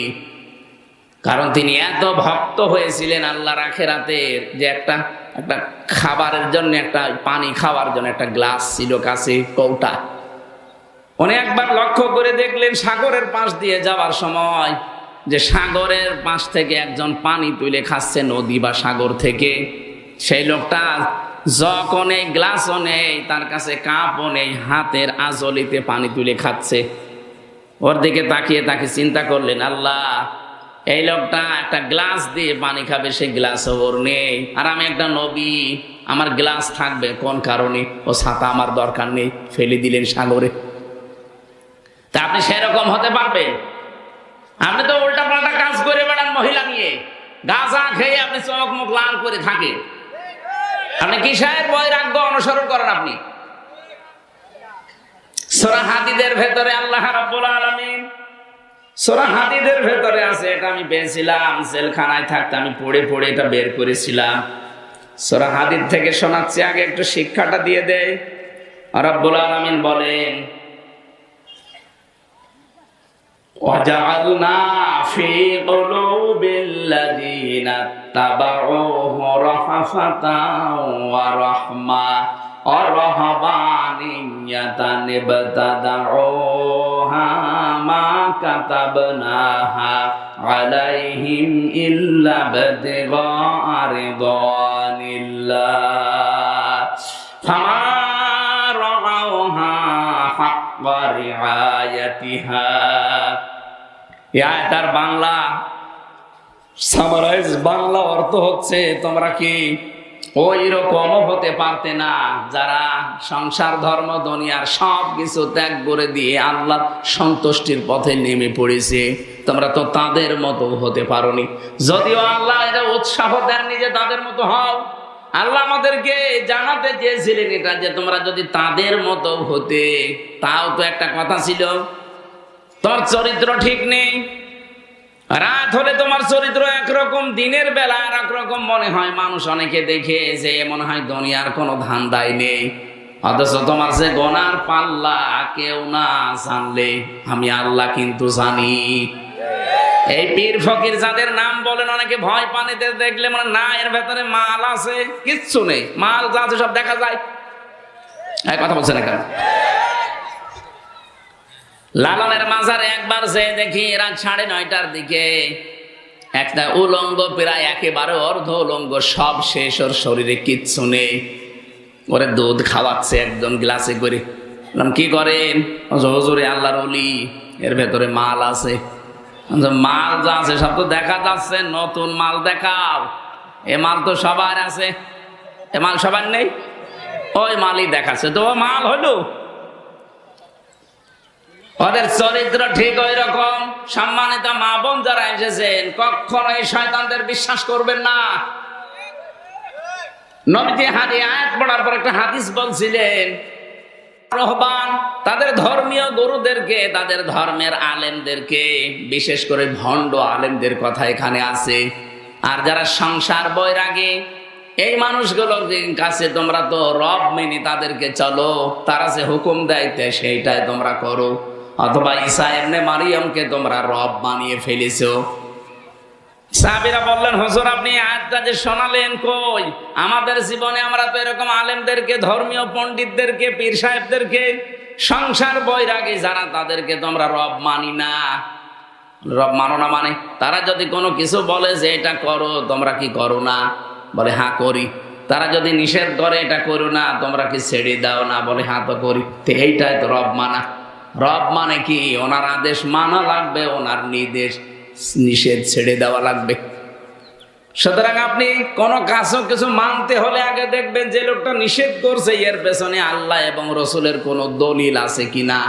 কারণ তিনি এত ভক্ত হয়েছিলেন আল্লাহর আখিরাতের, যে একটা খাবারের জন্য, একটা পানি খাওয়ার জন্য একটা গ্লাস ছিল কাছে, কৌটা। উনি একবার লক্ষ্য করে দেখলেন সাগরের পাশ দিয়ে যাওয়ার সময়, যে সাগরের পাশ থেকে একজন পানি তুলে খাচ্ছে, নদী বা সাগর থেকে। সেই লোকটা জগও নেই, গ্লাসও নেই, তার কাছে কাপও নেই, হাতের আজলিতে পানি তুলে খাচ্ছে। ওর দিকে তাকিয়ে তাকে চিন্তা করলেন, আল্লাহ, এই লোকটা একটা গ্লাস দিয়ে পানি খাবে, সেই গ্লাসও ওর নেই, আর আমি একটা নবী, আমার গ্লাস থাকবে কোন কারণে? ও ছাতা আমার দরকার নেই, ফেলে দিলেন সাগরে। তা আপনি সেরকম হতে পারবেন? আপনি তো উল্টা পাল্টা কাজ করে বেড়ান, মহিলা নিয়ে গাঁজা খেয়ে আপনি চোখ মুখ লাল করে থাকেন। আপনি কিসের বৈরাগ্য অনুসরণ করেন? আপনি সূরা হাদীদের ভেতরে আল্লাহ রাব্বুল আলামিন, সূরা হাদীদের ভেতরে আছে, এটা আমি পেয়েছিলাম জেলখানায় থাকতে, আমি পড়ে পড়ে এটা বের করেছিলাম। সূরা হাদীদ থেকে শোনাচ্ছি, আগে একটু শিক্ষাটা দিয়ে দেয়। রাব্বুল আলামিন বলেন, وجعلنا في قلوب الذين اتبعوه رأفة ورحمة ورهبانية ابتدعوها ما كتبناها عليهم إلا ابتغاء رضوان الله فما رعوها حق رعايتها। তার বাংলা সামারাইজ বাংলা অর্থ হচ্ছে, তোমরা কি ওই রকম হতে পারতে না যারা সংসার ধর্ম দুনিয়ার সব কিছু ত্যাগ করে দিয়ে আল্লাহ সন্তুষ্টির পথে নেমে পড়েছে, তোমরা তো তাদের মতো হতে পারোনি। যদিও আল্লাহ এটা উৎসাহ দেননি যে তাদের মতো হও, আল্লাহ আমাদেরকে জানাতে চেয়েছিলেন এটা যে তোমরা যদি তাদের মতো হতে, তাও তো একটা কথা ছিল, তোমার চরিত্র ঠিক নেই, রাত হলে তোমার চরিত্র একরকম, দিনের বেলা আর একরকম মনে হয়। মানুষ অনেকে দেখে যে মনে হয় দুনিয়ার কোনো ধান্দাই নেই, অথচ তোমার যে গোনার পাল্লা কেউ না জানলে আমি আল্লাহ কিন্তু জানি। এই পীর ফকির যাদের নাম বলেন অনেকে ভয় পানিতে দেখলে মানে না এর ভেতরে মাল আছে, কিচ্ছু নেই, মাল যা আছে সব দেখা যায়। এই কথা বলছে না কেন? লালনের মাজারে একবার যে দেখি রাত 9:30টার দিকে একটা উলঙ্গ, প্রায় একেবারে অর্ধ উলঙ্গ, সব শেষ, ওর শরীরে কিচ্ছু নেই, ওরে দুধ খাওয়াচ্ছে একদম গ্লাসে করে। কি করেন? হুজুরে আল্লাহর ওলি, এর ভেতরে মাল আছে। মাল যা আছে সব তো দেখা যাচ্ছে, নতুন মাল দেখাও। এ মাল তো সবার আছে, এ মাল সবার নেই, ওই মালই দেখাচ্ছে, তো ও মাল হলো। ওদের চরিত্র ঠিক ওই রকম। সম্মানিত মা বোন যারা এসেছেন, কখনো এই শয়তানদের বিশ্বাস করবেন না। নবীজি আয়াত পড়ার পর একটা হাদিস বলছিলেন, রহবান তাদের ধর্মীয় গুরুদেরকে, তাদের ধর্মের আলেমদেরকে, বিশেষ করে ভণ্ড আলেমদের কথা এখানে আছে। আর যারা সংসার বৈরাগী, এই মানুষগুলোর কাছে তোমরা তো রব মেনে তাদেরকে চলো, তারা যে হুকুম দেয় সেইটাই তোমরা করো, অথবা ঈসা ইবনে মারিয়ামকে তোমরা রব বানিয়ে ফেলেছো। সাহাবীরা বললেন, হুজুর আপনি আয়াতটা যে শোনালেন, কই আমাদের জীবনে আমরা তো এরকম আলেমদেরকে, ধর্মীয় পণ্ডিতদেরকে, পীর সাহেবদেরকে, সংসার বৈরাগী যারা, তাদেরকে তোমরা রব মানি না। রব মানো না মানে? তারা যদি কোনো কিছু বলে যে এটা করো, তোমরা কি করো না? বলে হ্যাঁ করি। তারা যদি নিষেধ করে এটা করো না, তোমরা কি ছেড়ে দাও না? বলে হ্যাঁ তো করি। তো এইটাই তো রব মানা। রব মানে কি? ওনার আদেশ মানা লাগবে, ওনার নির্দেশ নিষেধ ছেড়ে দেওয়া লাগবে। সুতরাং আপনি কোনো কিছু মানতে হলে আগে দেখবেন যে লোকটা নিষেধ করছে এর পেছনে আল্লাহ এবং রসুলের কোনো দলিল আছে কিনা।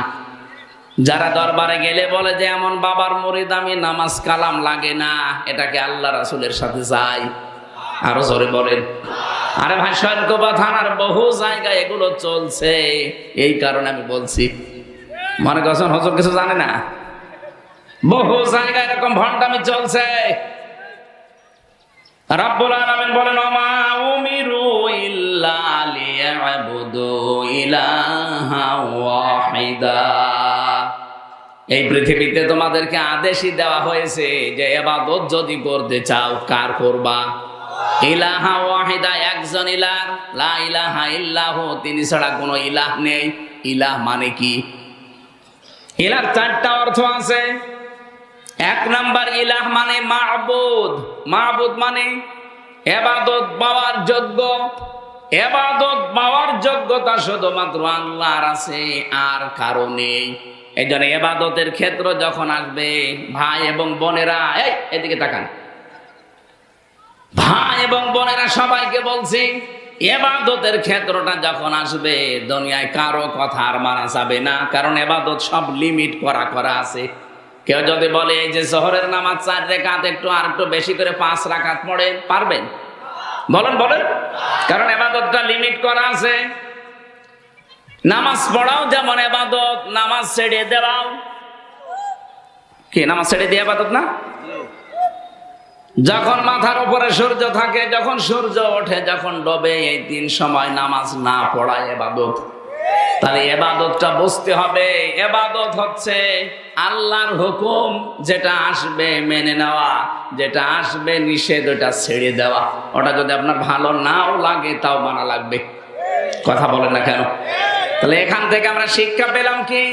যারা দরবারে গেলে বলে যে এমন বাবার মুরিদ আমি, নামাজ কালাম লাগে না, এটাকে আল্লাহ রাসূলের সাথে যায়। আরো জোরে বলেন। আরে ভাই, শৈলকুপা থানার বহু জায়গায় এগুলো চলছে, এই কারণে আমি বলছি। মনে করছেন হুজুর কিছু জানে না? বহু জায়গায় এরকম ভণ্ডামি চলছে। রব্বুল আলামিন বলেন, ওমা উমিরু ইল্লা লিয়াবুদু ইলাহা ওয়াহিদা। এই পৃথিবীতে তোমাদেরকে আদেশই দেওয়া হয়েছে যে ইবাদত যদি করতে চাও, কার করবা? ইলাহা ওয়াহিদা, একজন ইলাহ, লা ইলাহা ইল্লাহু, তিনি ছাড়া কোনো ইলাহ নেই। ইলাহ মানে কি? ইলাহ 4টা অর্থ আছে। 1 নাম্বার ইলাহ মানে মাবুদ। মাবুদ মানে ইবাদত পাওয়ার যোগ্য। ইবাদত পাওয়ার যোগ্যতা শুধুমাত্র আল্লাহর আছে, আর কারো নেই। এই জন্য ইবাদতের ক্ষেত্র যখন আসবে, ভাই এবং বোনেরা, এই এদিকে তাকান, ভাই এবং বোনেরা সবাইকে বলছি, ইবাদতের ক্ষেত্রটা যখন আসবে, দুনিয়ায় কারো কথা আর মানা যাবে না, কারণ ইবাদত সব লিমিট করা আছে। কেউ যদি বলে এই যে জোহরের নামাজ 4 রাকাত, আর একটু বেশি করে 5 রাকাত পড়ে, পারবেন? বলেন বলেন। কারণ ইবাদতটা লিমিট করা আছে। নামাজ পড়াও যেমন ইবাদত, নামাজ ছেড়ে দেওয়াও কি? নামাজ ছেড়ে দিয়ে ইবাদত না? যখন মাথার উপরে সূর্য থাকে, যখন সূর্য ওঠে, যখন ডোবে, এই 3 সময় নামাজ না পড়া ইবাদত। তাহলে ইবাদতটা বুঝতে হবে। ইবাদত হচ্ছে আল্লাহর হুকুম যেটা আসবে মেনে নেওয়া, যেটা আসবে নিষেধ ওটা ছেড়ে দেওয়া। ওটা যদি আপনার ভালো নাও লাগে তাও মানা লাগবে। কথা বলেন না কেন? তাহলে এখান থেকে আমরা শিক্ষা পেলাম কি,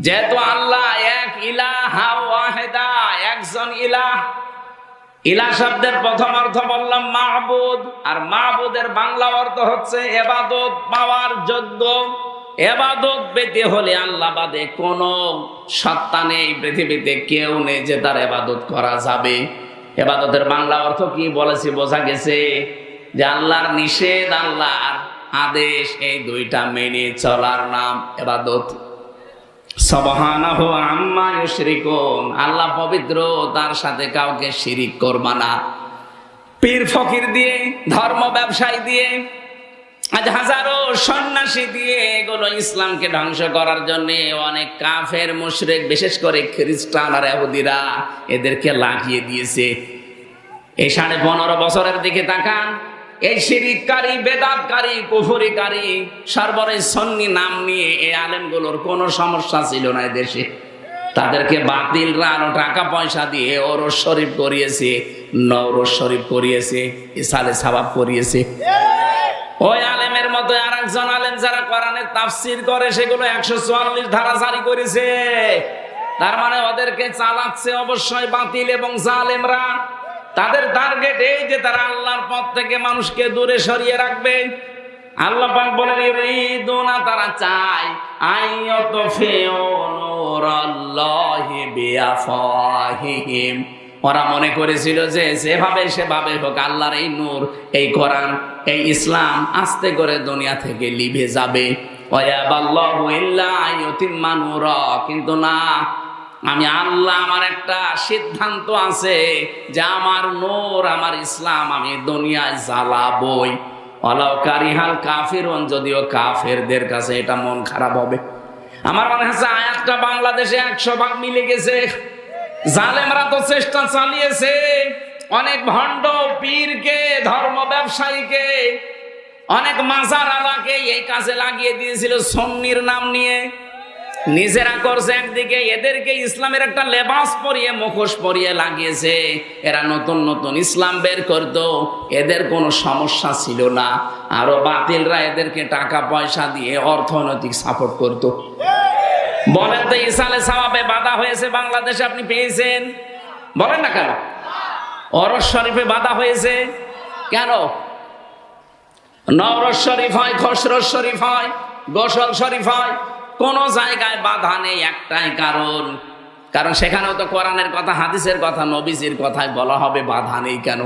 যেহেতু আল্লাহ এক ইলাহা ওয়াহিদা, একজন ইলাহ। ইলাহ শব্দের প্রথম অর্থ বললাম মাহবুদ, আর মাহবুদের বাংলা অর্থ হচ্ছে ইবাদত পাওয়ার যোগ্য। ইবাদত পেতে হলে আল্লাহ বাদে কোনো সত্তা নেই, পৃথিবীতে কেউ নেই যে তার ইবাদত করা যাবে। ইবাদতের বাংলা অর্থ কি বলেছি বোঝা গেছে, যে আল্লাহর নিষেধ আল্লাহর আদেশ এই দুইটা মেনে চলার নাম ইবাদত। সুবহানাহু আম্মা ইউশরিকুন, আল্লাহ পবিত্র, তার সাথে কাউকে শিরিক করবা না। পীর ফকির দিয়ে, ধর্ম ব্যবসায়ী দিয়ে, আজ হাজারো সন্ন্যাসী দিয়ে এগুলো ইসলামকে ধ্বংস করার জন্য অনেক কাফের মুশরিক, বিশেষ করে খ্রিস্টান আর ইহুদিরা এদেরকে লাগিয়ে দিয়েছে। এই 15.5 বছরের দিকে তাকান, এই শিরিককারী, বেদাতকারী, কুফরিকারী, সর্বরে সুন্নি নাম নিয়ে এই আলেমগুলোর কোনো সমস্যা ছিল না দেশে। তাদেরকে বাতিলরা আরো টাকা পয়সা দিয়ে ওরস শরীফ করিয়েছে, নওরোজ শরীফ করিয়েছে, ইসালে সাবাব করিয়েছে। ওই আলেমের মতো আর একজন আলেম যারা কোরআনের তাফসীর করে সেগুলো 144 ধারা জারি করেছে। তার মানে ওদেরকে চালাচ্ছে অবশ্যই বাতিল এবং জালেমরা। তাদের টার্গেট এই যে তারা আল্লাহর পথ থেকে মানুষকে দূরে সরিয়ে রাখবে। আল্লাহ পাক বলেন ইউরিদুনা, তারা চায় আইয়াতফিউ নূরাল্লাহি বিআফওয়াহিহিম। ওরা মনে করেছিল যে সেভাবে হোক আল্লাহর এই নূর, এই কোরআন, এই ইসলাম আস্তে করে দুনিয়া থেকে লিভে যাবে। ওয়ায়াবাল্লাহু ইল্লা আইয়ুতিম্মা নূরা, কিন্তু না, আমি আল্লাহ, আমার একটা সিদ্ধান্ত আছে যে আমার নূর, আমার ইসলাম আমি দুনিয়ায় জ্বালাবই। ওয়ালাউ কারিহাল কাফিরুন, যদিও কাফেরদের কাছে এটা মন খারাপ হবে। আমার মনে হচ্ছে আয়াতটা বাংলাদেশে 100 ভাগ মিলে গেছে। জালেমরা তো চেষ্টা চালিয়েছে, অনেক ভণ্ড পীরকে, ধর্ম ব্যবসায়ীকে, অনেক মাজার আলাকে এই কাজে লাগিয়ে দিয়েছিল সুন্নির নাম নিয়ে। নিজেরা করছে একদিকে, এদেরকে ইসলামের একটা লেবাস পরিয়ে, মুখোশ পরিয়ে লাগিয়েছে। এরা নতুন নতুন ইসলাম বের করতো, এদের কোনো সমস্যা ছিল না। আরো বাতিলরা এদেরকে টাকা পয়সা দিয়ে অর্থনৈতিক সাপোর্ট করতো। বলেন তো, ইসালে সাওয়াবে বাধা হয়েছে বাংলাদেশে, আপনি পেয়েছেন? বলেন না কেন? ওরস শরীফে বাধা হয়েছে কেন? নওরোজ শরীফ হয়, খসরোজ শরীফ হয়, গোসল শরীফ হয়, কোন জায়গায় বাধা নেই। একটাই কারণ সেখানেও তো কোরআনের কথা, হাদিসের কথা, নবীজির কথাই বলা হবে, বাধা নেই কেন?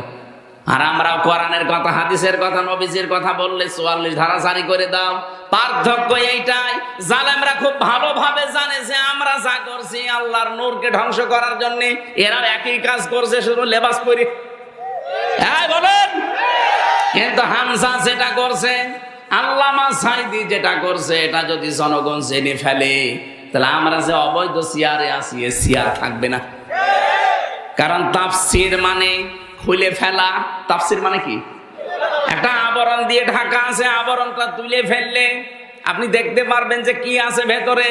আর আমরাও কোরআনের কথা, হাদিসের কথা, নবীজির কথা বললে 44 ধারা জারি করে দাও। পার্থক্য এইটাই, জালেমরা খুব ভালোভাবে জানে যে আমরা যা করছি আল্লাহর নূরকে ধ্বংস করার জন্য, এরা একই কাজ করছে, শুধু লেবাস পরে। হ্যাঁ বলেন। কিন্তু হামজা যেটা করছে, আল্লামা সাইদি যেটা করছে, এটা যদি জনগণ জেনে ফেলে, তাহলে আমরা যে অবৈধ চেয়ারে আছি, এ চেয়ার থাকবে না। কারণ তাফসীর মানে খুলে ফেলা। তাফসীর মানে কি? একটা আবরণ দিয়ে ঢাকা আছে, আবরণটা তুলে ফেললে আপনি দেখতে পারবেন যে কি আছে ভেতরে।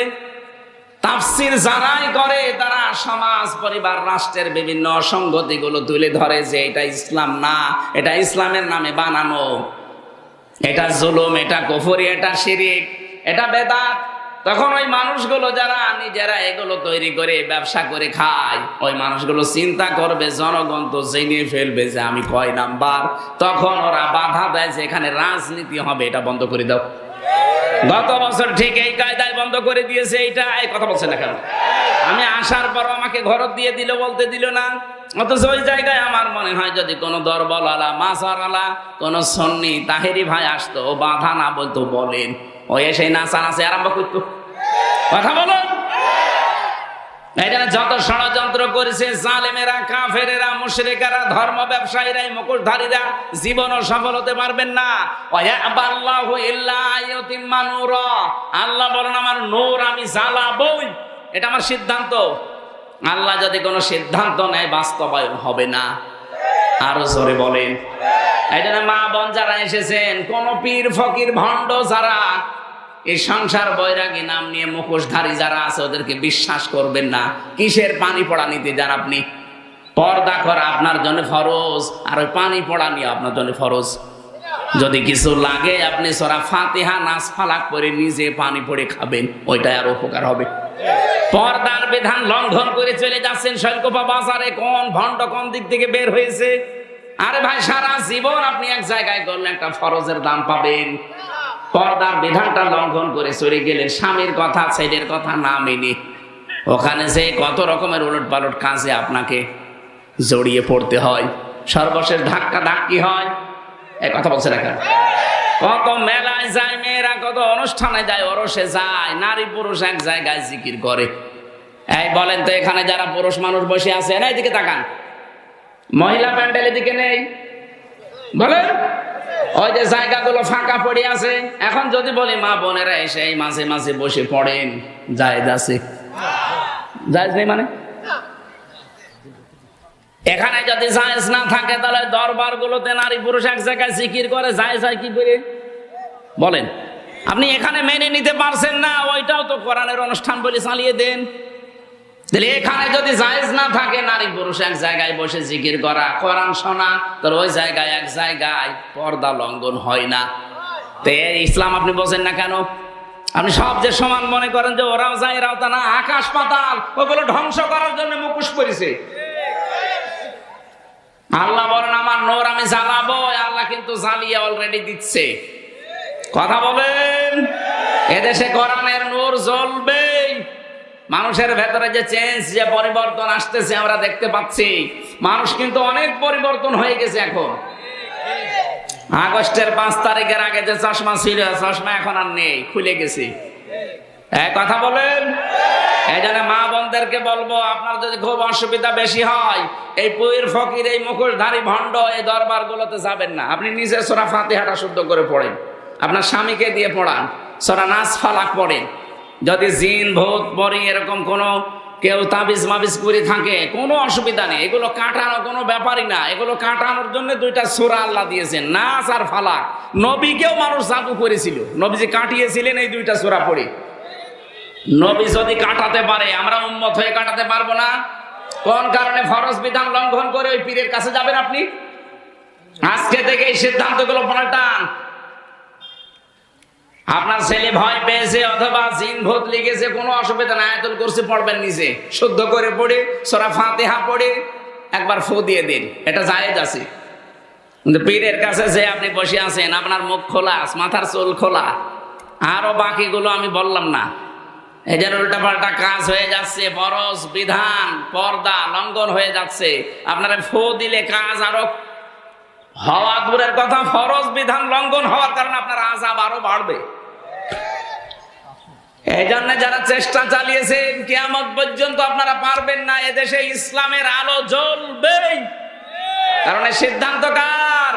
তাফসীর যারাই করে তারা সমাজ, পরিবার, রাষ্ট্রের বিভিন্ন অসঙ্গতিগুলো তুলে ধরে যে এটা ইসলাম না, এটা ইসলামের নামে বানানো, এটা জুলুম, এটা কুফরি, এটা শিরিক, এটা বেদাত। তখন ওই মানুষগুলো যারা নিজেরা এগুলো তৈরি করে ব্যবসা করে খায়, ওই মানুষগুলো চিন্তা করবে জনগণ তো জেনে ফেলবে যে আমি কয় নাম্বার। তখন ওরা বাধা দেয় যে এখানে রাজনীতি হবে, এটা বন্ধ করে দাও। গত বছর ঠিক এই কায়দায় বন্ধ করে দিয়েছে। এইটা এই কথা বলছে না কেন? আমি আসার পর আমাকে ঘর দিয়ে দিল, বলতে দিল না। অথচ ওই জায়গায় আমার মনে হয় যদি কোনো দরবারওয়ালা, মাজারওয়ালা, কোনো সুন্নি তাহেরি ভাই আসতো, বাধা না বলতো, বলেন, ও এসে নাচানাচি আরম্ভ করতো। কথা বলুন। এই জন্য যত ষড়যন্ত্র করেছে জালেমেরা, কাফেরেরা, মুশরিকেরা, ধর্ম ব্যবসায়ীরা, মুখোশধারীরা, জীবনও সফল হতে পারবেন না। ওয়ায়াবাল্লাহু ইল্লা আইয়ুতিম্মা নূরা, আল্লাহ বলেন আমার নূর আমি জ্বালাবই, এটা আমার সিদ্ধান্ত। আল্লাহ যদি কোনো সিদ্ধান্ত নেয় বাস্তবায়ন হবে না। আরো জোরে বলেন। এই জন্য মা বোন যারা এসেছেন, কোন পীর ফকির ভণ্ড যারা এই সংসার বৈরাগী নাম নিয়ে মুখোশধারী যারা আছে ওদেরকে বিশ্বাস করবেন না। কিসের পানি পড়া নিতে যান আপনি? পর্দা করা আপনার জন্য ফরজ, আর ওই পানি পড়া নিয়ে আপনার জন্য ফরজ। যদি কিছু লাগে আপনি সূরা ফাতিহা নাস ফালাক পড়ে নিজে পানি পড়ে খাবেন, ওইটাই আর উপকার হবে। পর্দার বিধান লঙ্ঘন করে চলে যাচ্ছেন শৈলকুপা বাজারে, কোন ভণ্ড কোন দিক থেকে বের হয়েছে। আরে ভাই, সারা জীবন আপনি এক জায়গায় করলে একটা ফরজের দাম পাবেন। পর্দার বিধানটা লঙ্ঘন করে চলে গেলেন, স্বামীর কথা ছেলের কথা না মেনে। ওখানে যে কত রকমের উলট পালট কাজে আপনাকে জড়িয়ে পড়তে হয়, সর্বশেষ ধাক্কা ধাক্কি হয়। এই কথা বলছে না কেন? কত মেলায় যায় মেয়েরা, কত অনুষ্ঠানে যায়, ওরসে যায়, নারী পুরুষ এক জায়গায় জিকির করে। এই বলেন তো, এখানে যারা পুরুষ মানুষ বসে আছে না, এদিকে তাকান, মহিলা প্যান্ডেল এদিকে নেই বলেন। ওই যে জায়গাগুলো ফাঁকা পড়ে আছে, এখন যদি বলি মা বোনেরা এসে এই মাঝে মাঝে বসে পড়েন, জায়েজ আছে? জায়েজ নেই মানে? এখানে যদি জায়েজ না থাকে তাহলে দরবার গুলোতে নারী পুরুষ এক জায়গায় জিকির করে জায়েজ হয় কি করে বলেন? আপনি এখানে মেনে নিতে পারছেন না, ওইটাও তো কোরআনের অনুষ্ঠান বলে চালিয়ে দেন। তাহলে এখানে যদি জায়েজ না থাকে নারী পুরুষ এক জায়গায় বসে জিকির করা, কোরআন শোনা, তাহলে ওই জায়গায় এক জায়গায় পর্দা লঙ্ঘন হয় না। তো ইসলাম আপনি বোঝেন না কেন? আপনি সব যে সমান মনে করেন যে ওরাও যায় এরাও তা না। আকাশ পাতাল ওগুলো ধ্বংস করার জন্য মুখোশ পরেছে। আল্লাহ বলেন আমার নূর আমি জ্বালাবো, আল্লাহ কিন্তু জ্বালিয়ে অলরেডি দিচ্ছে। কথা বলেন, এদেশে কোরআনের নূর জ্বলবে। মানুষের ভেতরে যে চেঞ্জ, যে পরিবর্তন আসতেছে আমরা দেখতে পাচ্ছি। মানুষ কিন্তু অনেক পরিবর্তন হয়ে গেছে। এখন আগস্টের 5 তারিখের আগে যে চশমা ছিল, চশমা এখন আর নেই, খুলে গেছে। কথা বলেন। এই জন্য মা বোনদেরকে বলবো, আপনার যদি খুব অসুবিধা বেশি হয়, এই পীর ফকির এই মুখোশধারী ভণ্ড এই দরবার গুলোতে যাবেন না। আপনি নিজে সূরা ফাতিহাটা শুদ্ধ করে পড়েন, আপনার স্বামীকে দিয়ে পড়ান, সূরা নাস ফালাক পড়েন। যদি জিন ভূত পরি এরকম কোনো কেউ তাবিজ মাবিজ করে থাকে, কোনো অসুবিধা নেই, এগুলো কাটানো কোনো ব্যাপারই না। এগুলো কাটানোর জন্য 2টা সূরা আল্লাহ দিয়েছেন, নাস আর ফালাক। নবীকেও মানুষ জাদু করেছিল, নবীজি কাটিয়েছিলেন এই 2টা সূরা পড়ে। নবী যদি কাটাতে পারে, আমরা উম্মত হয়ে কাটাতে পারবো না? কোন কারণে ফরজ বিধান লঙ্ঘন করে ওই পীরের কাছে যাবেন আপনি? আজকে থেকে এই সিদ্ধান্তগুলো পাল্টান। আপনার ছেলে ভয় পেয়েছে অথবা জিন ভূত লেগেছে, কোনো অসুবিধা নাই, আয়াতুল কুরসি পড়বেন নিজে, শুদ্ধ করে পড়ে সূরা ফাতিহা পড়ে একবার ফু দিয়ে দিন, এটা জায়েজ আছে। কিন্তু পীরের কাছে যে আপনি বসে আছেন, আপনার মুখ খোলা, মাথার চুল খোলা, আরো বাকিগুলো আমি বললাম না, এই যেন উল্টাপাল্টা কাজ হয়ে যাচ্ছে। ফরজ বিধান পর্দা লঙ্ঘন হয়ে যাচ্ছে। আপনারা ফু দিলে কাজ আরো হওয়া দূরের কথা, ফরজ বিধান লঙ্ঘন হওয়ার কারণে আপনার আযাব আরো বাড়বে। এই জন্য যারা চেষ্টা চালিয়েছেন, কিয়ামত পর্যন্ত আপনারা পারবেন না। এদেশে ইসলামের আলো জ্বলবেই, কারণ এই সিদ্ধান্ত কার?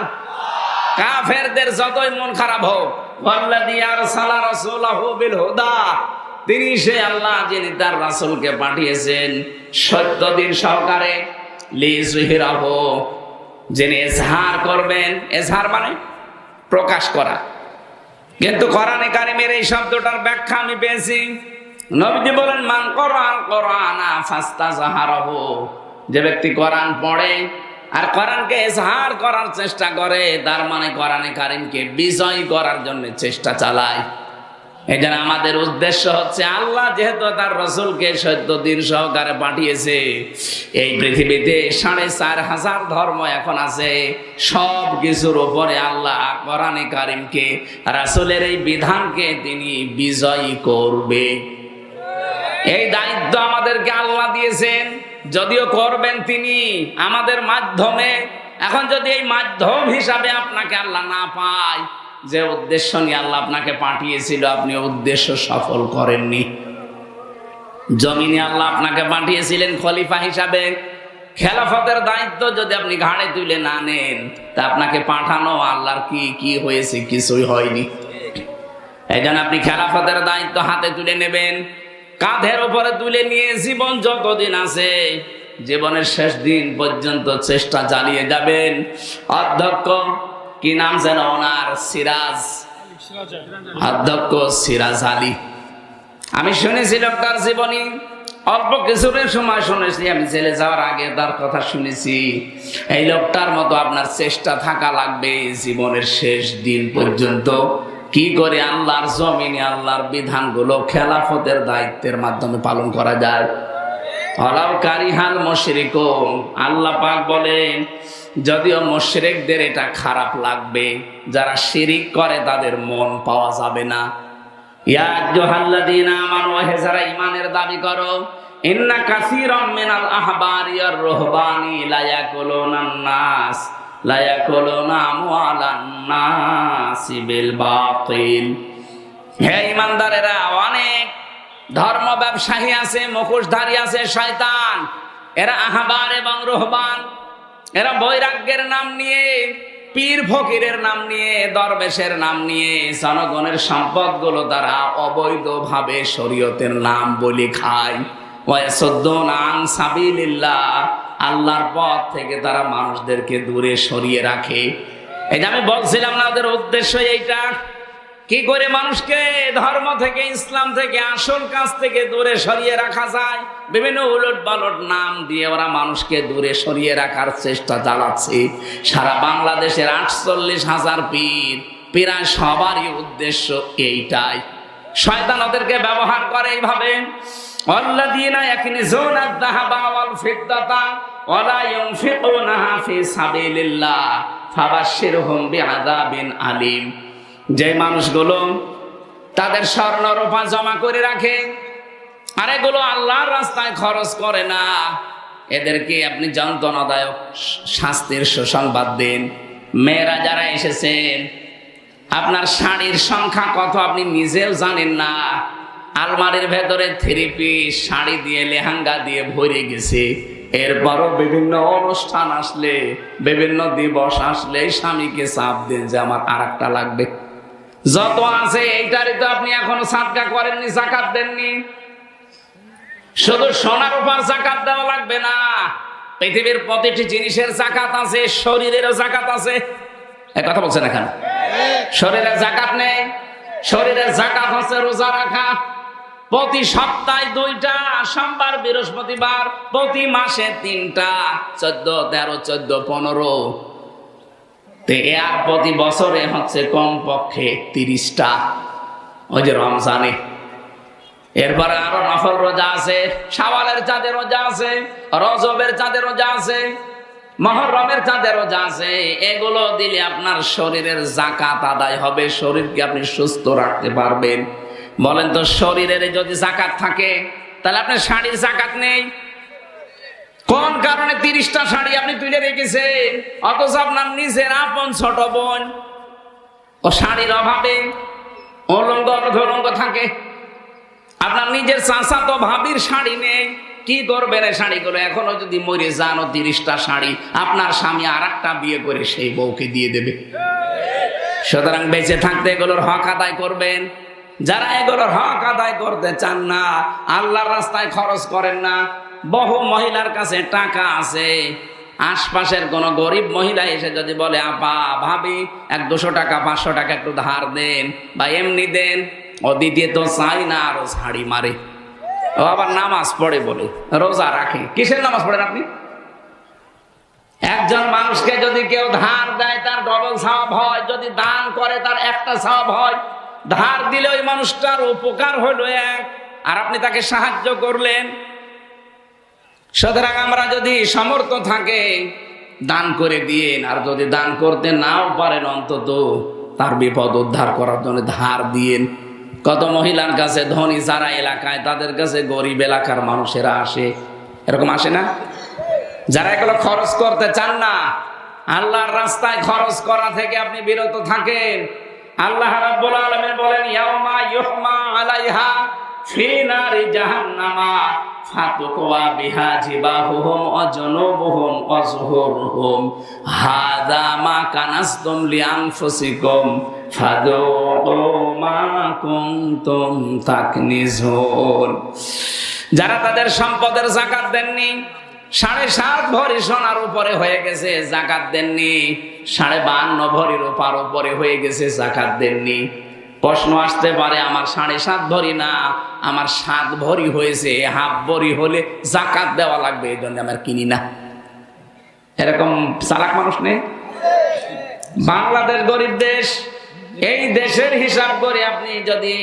কাফেরদের যতই মন খারাপ হোক, ওয়াল্লাযী আরসালা রাসূলাহু বিল হুদা, তিনি সে আল্লাহ যিনি তার রাসূলকে পাঠিয়েছেন সত্য দিন সহকারে, লিযুহিরাহু, যিনি ইজহার করবেন। ইজহার মানে প্রকাশ করা। কিন্তু কোরআনে কারিমের এই শব্দটার ব্যাখ্যা আমি পেয়েছি, নবীজি বলেন মান কোরআন কোরআনা ফাস্তাজহারাহু, যে ব্যক্তি কোরআন পড়ে আর কোরআনকে ইজহার করার চেষ্টা করে, তার মানে কোরআনে কারিমকে বিজয় করার জন্য চেষ্টা চালায়। এই জন্য আমাদের উদ্দেশ্য হচ্ছে, আল্লাহ যেহেতু তার রাসূলকে সত্য দিন সহকারে পাঠিয়েছে, এই পৃথিবীতে 4,500 ধর্ম এখন আছে, সব কিছুর উপরে আল্লাহ কোরআনে কারিমকে, রাসূলের এই বিধানকে তিনি বিজয়ী করবে। এই দায়িত্ব আমাদেরকে আল্লাহ দিয়েছেন, যদিও করবেন তিনি আমাদের মাধ্যমে। এখন যদি এই মাধ্যম হিসাবে আপনাকে আল্লাহ না পায়, যে উদ্দেশ্য নিয়ে আল্লাহ আপনাকে পাঠিয়েছিল, আপনি উদ্দেশ্য সফল করেননি। জমিনে আল্লাহ আপনাকে পাঠিয়েছিলেন খলিফা হিসাবে, খেলাফতের দায়িত্ব যদি আপনি ঘাড়ে তুলে না নেন, তা আপনাকে পাঠানো আল্লাহর কি হয়েছে? কিছুই হয়নি। এই জন্য আপনি খেলাফতের দায়িত্ব হাতে তুলে নেবেন, কাঁধের উপরে তুলে নিয়ে জীবন যতদিন আছে, জীবনের শেষ দিন পর্যন্ত চেষ্টা চালিয়ে যাবেন। অধ্যক্ষ কি নাম যেন ওনার, সিরাজ অধ্যক্ষ সিরাজ আলী। আমি শুনেছি লোকটার জীবনী, অল্প কিছুদিন সময় শুনেছি, আমি জেলে যাওয়ার আগে তার কথা শুনেছি। এই লোকটার মতো আপনার চেষ্টা থাকা লাগবে জীবনের শেষ দিন পর্যন্ত, কি করে আল্লাহর জমিনে আল্লাহর বিধানগুলো খেলাফতের দায়িত্বের মাধ্যমে পালন করা যায়। ওয়ালাউ কারিহাল মুশরিকুন, আল্লাহ পাক বলেন যদিও মুশরিকদের এটা খারাপ লাগবে, যারা শিরিক করে তাদের মন পাওয়া যাবে না। ইয়া আইয়ুহাল্লাযীনা আমানু, হে যারা ঈমানের দাবি করো, ইন্না কাসীরাম মিনাল আহবারি ওয়ার রুহবানি লা ইয়াকুলুনান নাস লা ইয়াকুলুনা আমওয়ালান নাসি বিল বাতিল। হে ঈমানদারেরা, অনেক ধর্ম ব্যবসায়ী আছে, মুখোশধারী আছে শয়তান, এরা আহবার এবং রুহবান, এরা বৈরাগ্যের নাম নিয়ে, পীর ফকিরের নাম নিয়ে, দরবেশের নাম নিয়ে জনগণের সম্পদগুলো তারা অবৈধভাবে শরীয়তের নাম বলে খায়। ওয়ায়াসুদ্দুনা আন সাবিলিল্লাহ, আল্লাহর পথ থেকে তারা মানুষদেরকে দূরে সরিয়ে রাখে। এই যে আমি বলছিলাম না, ওদের উদ্দেশ্য এইটা, কি করে মানুষকে ধর্ম থেকে, ইসলাম থেকে, আসল কাজ থেকে দূরে সরিয়ে রাখা যায়। বিভিন্ন উলট পালট নাম দিয়ে ওরা মানুষকে দূরে সরিয়ে রাখার চেষ্টা চালাচ্ছে। সারা বাংলাদেশের 48,000 পীর, প্রায় সবারই উদ্দেশ্য এইটাই। শয়তান ওদেরকে ব্যবহার করে এইভাবে, আল্লাযীনা ইয়াকনিজুনা আয-যাহাবা ওয়াল ফিদ্দাতা ওয়া লা ইউনফিকুনাহা ফি সাবিলিল্লাহ ফাবাশশিরহুম বিআযাবিন আলীম। যে মানুষগুলো তাদের স্বর্ণ রূপা জমা করে রাখে আর এগুলো আল্লাহর রাস্তায় খরচ করে না, এদেরকে আপনি যন্ত্রণাদায়ক শাস্তির সুসংবাদ দিন। মেয়েরা যারা এসেছেন, আপনার শাড়ির সংখ্যা কত আপনি নিজেও জানেন না। আলমারির ভেতরে 3 পিস শাড়ি দিয়ে, লেহেঙ্গা দিয়ে ভরে গেছে। এরপরও বিভিন্ন অনুষ্ঠান আসলে, বিভিন্ন দিবস আসলে স্বামীকে চাপ দেন যে আমার আরেকটা লাগবে। যত আছে এইটারই তো আপনি এখনো সাদকা করেননি, যাকাত দেননি। শুধু সোনার উপর যাকাত দেওয়া লাগবে না, পৃথিবীর প্রতিটি জিনিসের যাকাত আছে, শরীরেরও যাকাত আছে। এই কথা বলছেন না কেন? শরীরের যাকাত নেই? শরীরের যাকাত হচ্ছে রোজা রাখা, প্রতি সপ্তাহে 2টা, সোমবার বৃহস্পতিবার, প্রতি মাসে 3টা, 14, 13, 14, 15, আর প্রতি বছরে হচ্ছে কমপক্ষে 30টা, ওই যে রমজানে। এরপরে আরো নফল রোজা আছে, শাওয়ালের চাঁদে রোজা আছে, রজবের চাঁদে রোজা আছে, মুহররমের চাঁদে রোজা আছে। এগুলো দিলে আপনার শরীরের যাকাত আদায় হবে, শরীরকে আপনি সুস্থ রাখতে পারবেন। বলেন তো, শরীরের যদি যাকাত থাকে তাহলে আপনার শাড়ির যাকাত নেই। কোন কারণে 30টা শাড়ি আপনি তুলে রেখেছেন, অথচ আপনার নিজের আপন ছোট বোন ও শাড়ির অভাবে অলঙ্গ অর্ধলঙ্গ থাকে। আপনার নিজের চাচাতো ভাবির শাড়ি নেই, কি করবেন এই শাড়িগুলো? এখনো যদি মরে যান, 30টা শাড়ি আপনার স্বামী আরেকটা বিয়ে করে সেই বউকে দিয়ে দেবে। সুতরাং বেঁচে থাকতে এগুলোর হক আদায় করবেন। যারা এগুলোর হক আদায় করতে চান না, আল্লাহর রাস্তায় খরচ করেন না। বহু মহিলার কাছে টাকা আছে, আশপাশের কোন গরিব মহিলা এসে যদি বলে, আপা, ভাবি, 100-200 টাকা, 500 টাকা একটু ধার দেন বা এমনি দেন, ও দিতে তো চাই না, আরো ছাড়ি মারে। ও আবার নামাজ পড়ে বলে, রোজা রাখে। কিসের নামাজ পড়েন আপনি? একজন মানুষকে যদি কেউ ধার দেয় তার ডবল সওয়াব হয়, যদি দান করে তার একটা সওয়াব হয়। ধার দিলে ওই মানুষটার উপকার হলো এক, আর আপনি তাকে সাহায্য করলেন। সুতরাং আমরা যদি সামর্থ্য থাকে দান করে দিয়েন, আর যদি দান করতে নাও পারেন অন্তত তার বিপদ উদ্ধার করার জন্য ধার দিয়েন। কত মহিলার কাছে ধনী যারা এলাকায়, তাদের কাছে গরিব এলাকার মানুষেরা আসে, এরকম আসে না? যারা এগুলো খরচ করতে চান না, আল্লাহর রাস্তায় খরচ করা থেকে আপনি বিরত থাকেন। আল্লাহ রাব্বুল আলামিন বলেন, ইয়াউমা ইউহমা আলাইহা ফি নারি জাহান্নামা ফাতুকওয়া বিহা জিবাহুহুম ওয়া জুনুবুহুম ওয়া যুহুরুহুম হাযা মা কানাসতুম লিআনফুসিকুম ফাযুকু মা কুনতুম তাকনিজুন। যারা তাদের সম্পদের যাকাত দেননি, 7.5 ভরি সোনার উপরে হয়ে গেছে, যাকাত দেননি। 52.5 ভরি রূপার উপরে হয়ে গেছে, যাকাত দেননি। প্রশ্ন আসতে পারে, আমার 7.5 ভরি না, আমার 7 ভরি হয়েছে, হাফ ভরি হলে জাকাত দেওয়া লাগবে, এই জন্য আমার কিনি না। এরকম চালাক মানুষ নেই? বাংলাদেশ গরিব দেশ। এই দেশের হিসাব করে আপনি যদি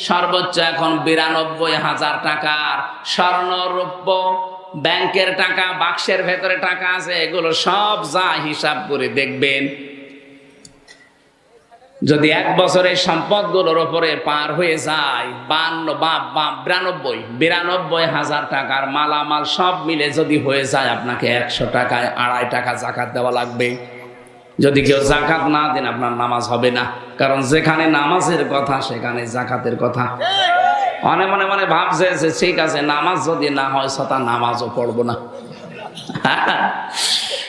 সর্বোচ্চ এখন 92,000 টাকার স্বর্ণ, রৌপ্য, ব্যাংকের টাকা, বাক্সের ভেতরে টাকা আছে, এগুলো সব যা হিসাব করে দেখবেন, যদি 1 বছরের সম্পদগুলোর উপরে পার হয়ে যায় 92,000 টাকার মালামাল সব মিলে যদি হয়ে যায়, আপনাকে 100 টাকায় 2.5 টাকা জাকাত দেওয়া লাগবে। যদি কেউ জাকাত না দেন, আপনার নামাজ হবে না। কারণ যেখানে নামাজের কথা সেখানে জাকাতের কথা। মনে মনে মনে ভাবছে যে ঠিক আছে, নামাজ যদি না হয় সতা নামাজও পড়বো না।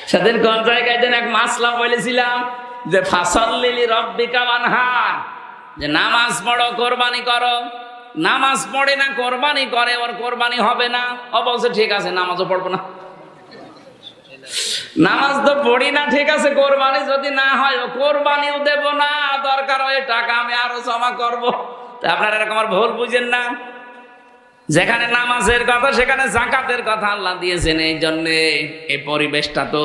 সেদিন কোন জায়গায় যেন এক মাসলা বলেছিলাম যে ফাসাল্লি রাব্বিকা ওয়ানহার, যে নামাজ পড়ো, কোরবানি করো। নামাজ পড়ে না, কোরবানি করে, ওর কোরবানি হবে না। ও বলছে ঠিক আছে, নামাজও পড়বো না। নামাজ তো পড়ি না, ঠিক আছে, কোরবানি যদি না হয় ও কোরবানিও দেব না, দরকার হয় টাকা আমি আরো জমা করবো। আপনারা এরকম আর ভুল বুঝেন না। যেখানে নামাজের কথা সেখানে জাকাতের কথা আল্লাহ দিয়েছেন। এই জন্যে এই পরিবেশটা তো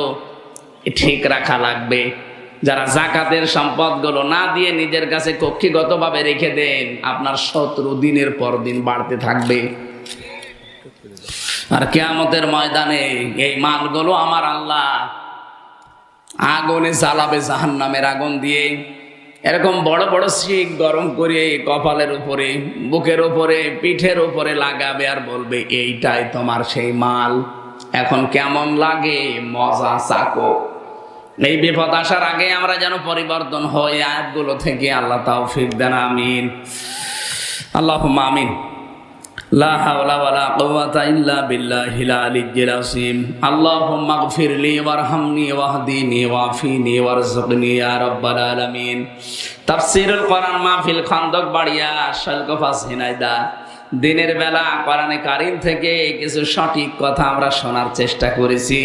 ঠিক রাখা লাগবে। যারা জাকাতের সম্পদগুলো না দিয়ে নিজের কাছে কক্ষিগতভাবে রেখে দেন, আপনার শত্রু দিনের পর দিন বাড়তে থাকবে। আর কিয়ামতের ময়দানে এই মালগুলো আমার আল্লাহ আগুনে জ্বালাবে, জাহান্নামের আগুন দিয়ে। এরকম বড় বড় শিক গরম করে কপালের উপরে, বুকের উপরে, পিঠের উপরে লাগাবে আর বলবে এইটাই তোমার সেই মাল, এখন কেমন লাগে, মজা চাকো। এই বিপদ আসার আগে আমরা যেন পরিবর্তন হই আয়াতগুলো থেকে। আল্লাহ তাওফিক দেন, আমিন, আল্লাহুম্মা আমিন। লা হাওলা ওয়ালা কুওয়াতা ইল্লা বিল্লাহিল আলিয়্যিল আযীম। আল্লাহুম্মা ইগফিরলি ওয়ারহামনি ওয়াহদিনি ওয়াফিনি ওয়ারযুকনি ইয়া রাব্বাল আলামিন। তাফসীরুল কোরআন মাহফিল খন্দক বাড়িয়া শালকফাস হিনাইদা। দিনের বেলা কোরআনে কারীম থেকে কিছু সঠিক কথা আমরা শোনার চেষ্টা করেছি।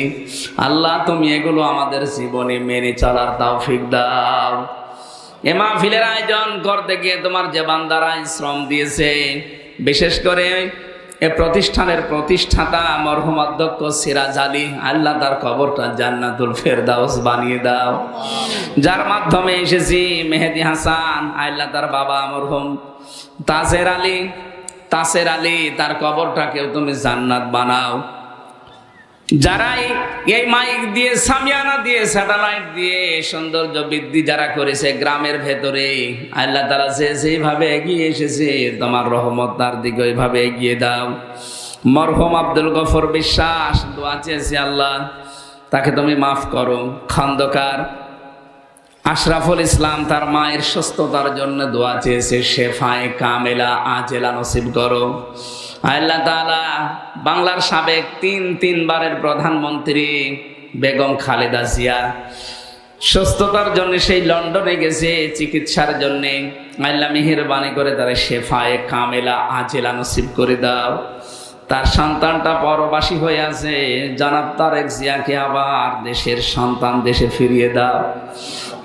আল্লাহ তুমি এগুলো আমাদের জীবনে মেনে চলার তৌফিক দাও। এ মাহফিলের আয়োজন করতে গিয়ে তোমার যে বান্দারা শ্রম দিয়েছে, বিশেষ করে এ প্রতিষ্ঠানের প্রতিষ্ঠাতা মরহুম অধ্যক্ষ সিরাজ আলী, আল্লাহ তার কবরটা জান্নাতুল ফেরদাউস বানিয়ে দাও। যার মাধ্যমে এসেছি মেহেদি হাসান, আল্লাহ তার বাবা মরহুম তাসের আলী, তার কবরটাকেও তুমি জান্নাত বানাও। যারাই এই মাইক দিয়ে, সামিয়ানা দিয়ে, স্যাটেলাইট দিয়ে সৌন্দর্য বৃদ্ধি যারা করেছে গ্রামের ভেতরে, আল্লাহ তাআলা যেভাবে এগিয়ে এসেছে তোমার রহমত তার দিকে ওইভাবে এগিয়ে দাও। মরহুম আব্দুল গফর বিশ্বাস দোয়া চেয়েছি, আল্লাহ তাকে তুমি মাফ করো। খন্দকার আশরাফুল ইসলাম তার মায়ের সুস্থতার জন্য দোয়া চেয়েছে, শেফায়ে কামেলা আজেলা নসিব করো। আল্লাহ তাআলা বাংলার সাবেক তিনবারের প্রধানমন্ত্রী বেগম খালেদা জিয়া সুস্থতার জন্য সেই লন্ডনে গেছে চিকিৎসার জন্য, আল্লাহ মেহেরবানি করে তার শেফায়ে কামেলা আজেলা নসিব করে দাও। তার সন্তানটা পরবাসী হয়ে আছে, জনাব তারেক জিয়াকে আবার দেশের সন্তান দেশে ফিরিয়ে দাও।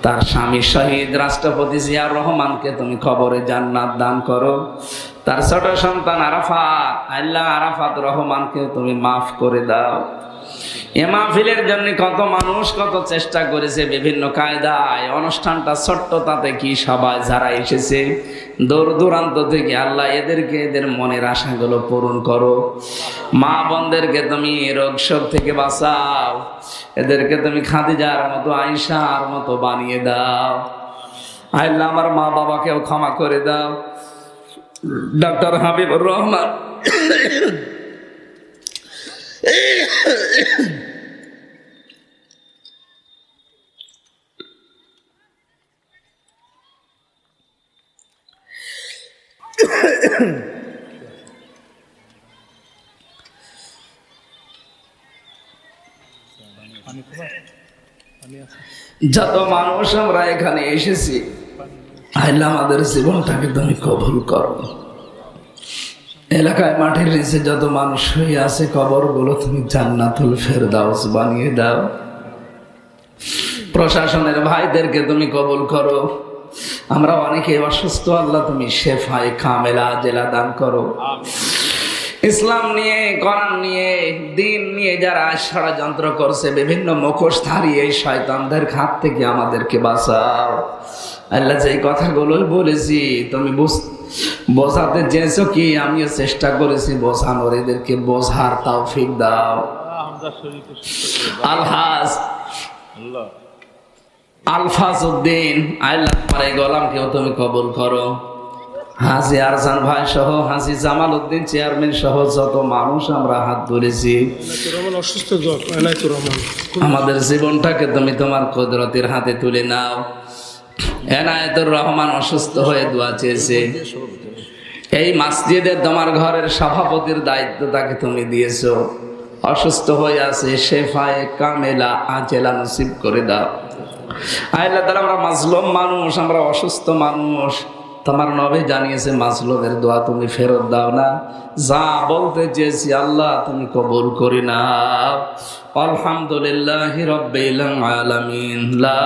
তার স্বামী শহীদ রাষ্ট্রপতি জিয়াউর রহমানকে তুমি কবরে জান্নাত দান করো। তার ছোট সন্তান আরাফাত, আল্লাহ আরাফাত রহমানকে তুমি মাফ করে দাও। এ মাহফিলের জন্য কত মানুষ কত চেষ্টা করেছে বিভিন্ন কায়দায়। অনুষ্ঠানটা ছোট্ট, তাতে কি সবাই যারা এসেছে দূর দূরান্ত থেকে, আল্লাহ এদেরকে এদের মনের আশাগুলো পূরণ করো। মা বোনদেরকে তুমি রোগ শোক থেকে বাঁচাও। এদেরকে তুমি খাদিজার মতো, আয়েশার মতো বানিয়ে দাও। আল্লাহ আমার মা বাবাকেও ক্ষমা করে দাও। ডক্টর হাবিবুর রহমান যত মানুষ আমরা এখানে এসেছি, আল্লাহ আমাদের জীবনটাকে তুমি কবুল করো। এলাকায় মাটির নিচে যত মানুষ হয়ে আছে, কবরগুলো তুমি জান্নাতুল ফেরদাউস বানিয়ে দাও। প্রশাসনের ভাইদেরকে তুমি কবুল করো। আমরা অনেকে অসুস্থ, আল্লাহ তুমি শেফায়ে কামেলা আজেলা দান করো। ইসলাম নিয়ে, কোরআন নিয়ে, দিন নিয়ে যারা ষড়যন্ত্র করছে, বিভিন্ন মুখোশধারী এই শয়তানদের হাত থেকে আমাদেরকে বাঁচাও আল্লাহ। যে কথাগুলোই বলেছি তুমি বোঝাতে চেয়েছো কি, আমিও চেষ্টা করেছি বোঝানোর, এদেরকে বোঝার তৌফিক দাও। আলহাজ আলফাজ উদ্দিন আল্লাহ পারে গোলামকেও তুমি কবুল করো। হাজি আরজান ভাই সহ, হাজি জামাল উদ্দিন চেয়ারম্যান সহ যত মানুষ আমরা হাত ধরেছি, আমাদের জীবনটাকে তুমি তোমার কুদরতের হাতে তুলে নাও। এনায়েতুর রহমান অসুস্থ হয়ে দোয়া চেয়েছে, এই মসজিদের তোমার ঘরের সভাপতির দায়িত্ব তাকে তুমি দিয়েছো, অসুস্থ হয়ে আছে, শেফায়ে কামেলা আজেলা নসিব করে দাও। আল্লাহ তাআলা আমরা মাজলুম মানুষ, আমরা অসুস্থ মানুষ, তোমার নবী জানিয়েছে মাজলুমের দোয়া তুমি ফেরত দাও না। যা বলতে চেয়েছি আল্লাহ তুমি কবুল করে নাও। আলহামদুলিল্লাহি রাব্বিল আলামিন। লা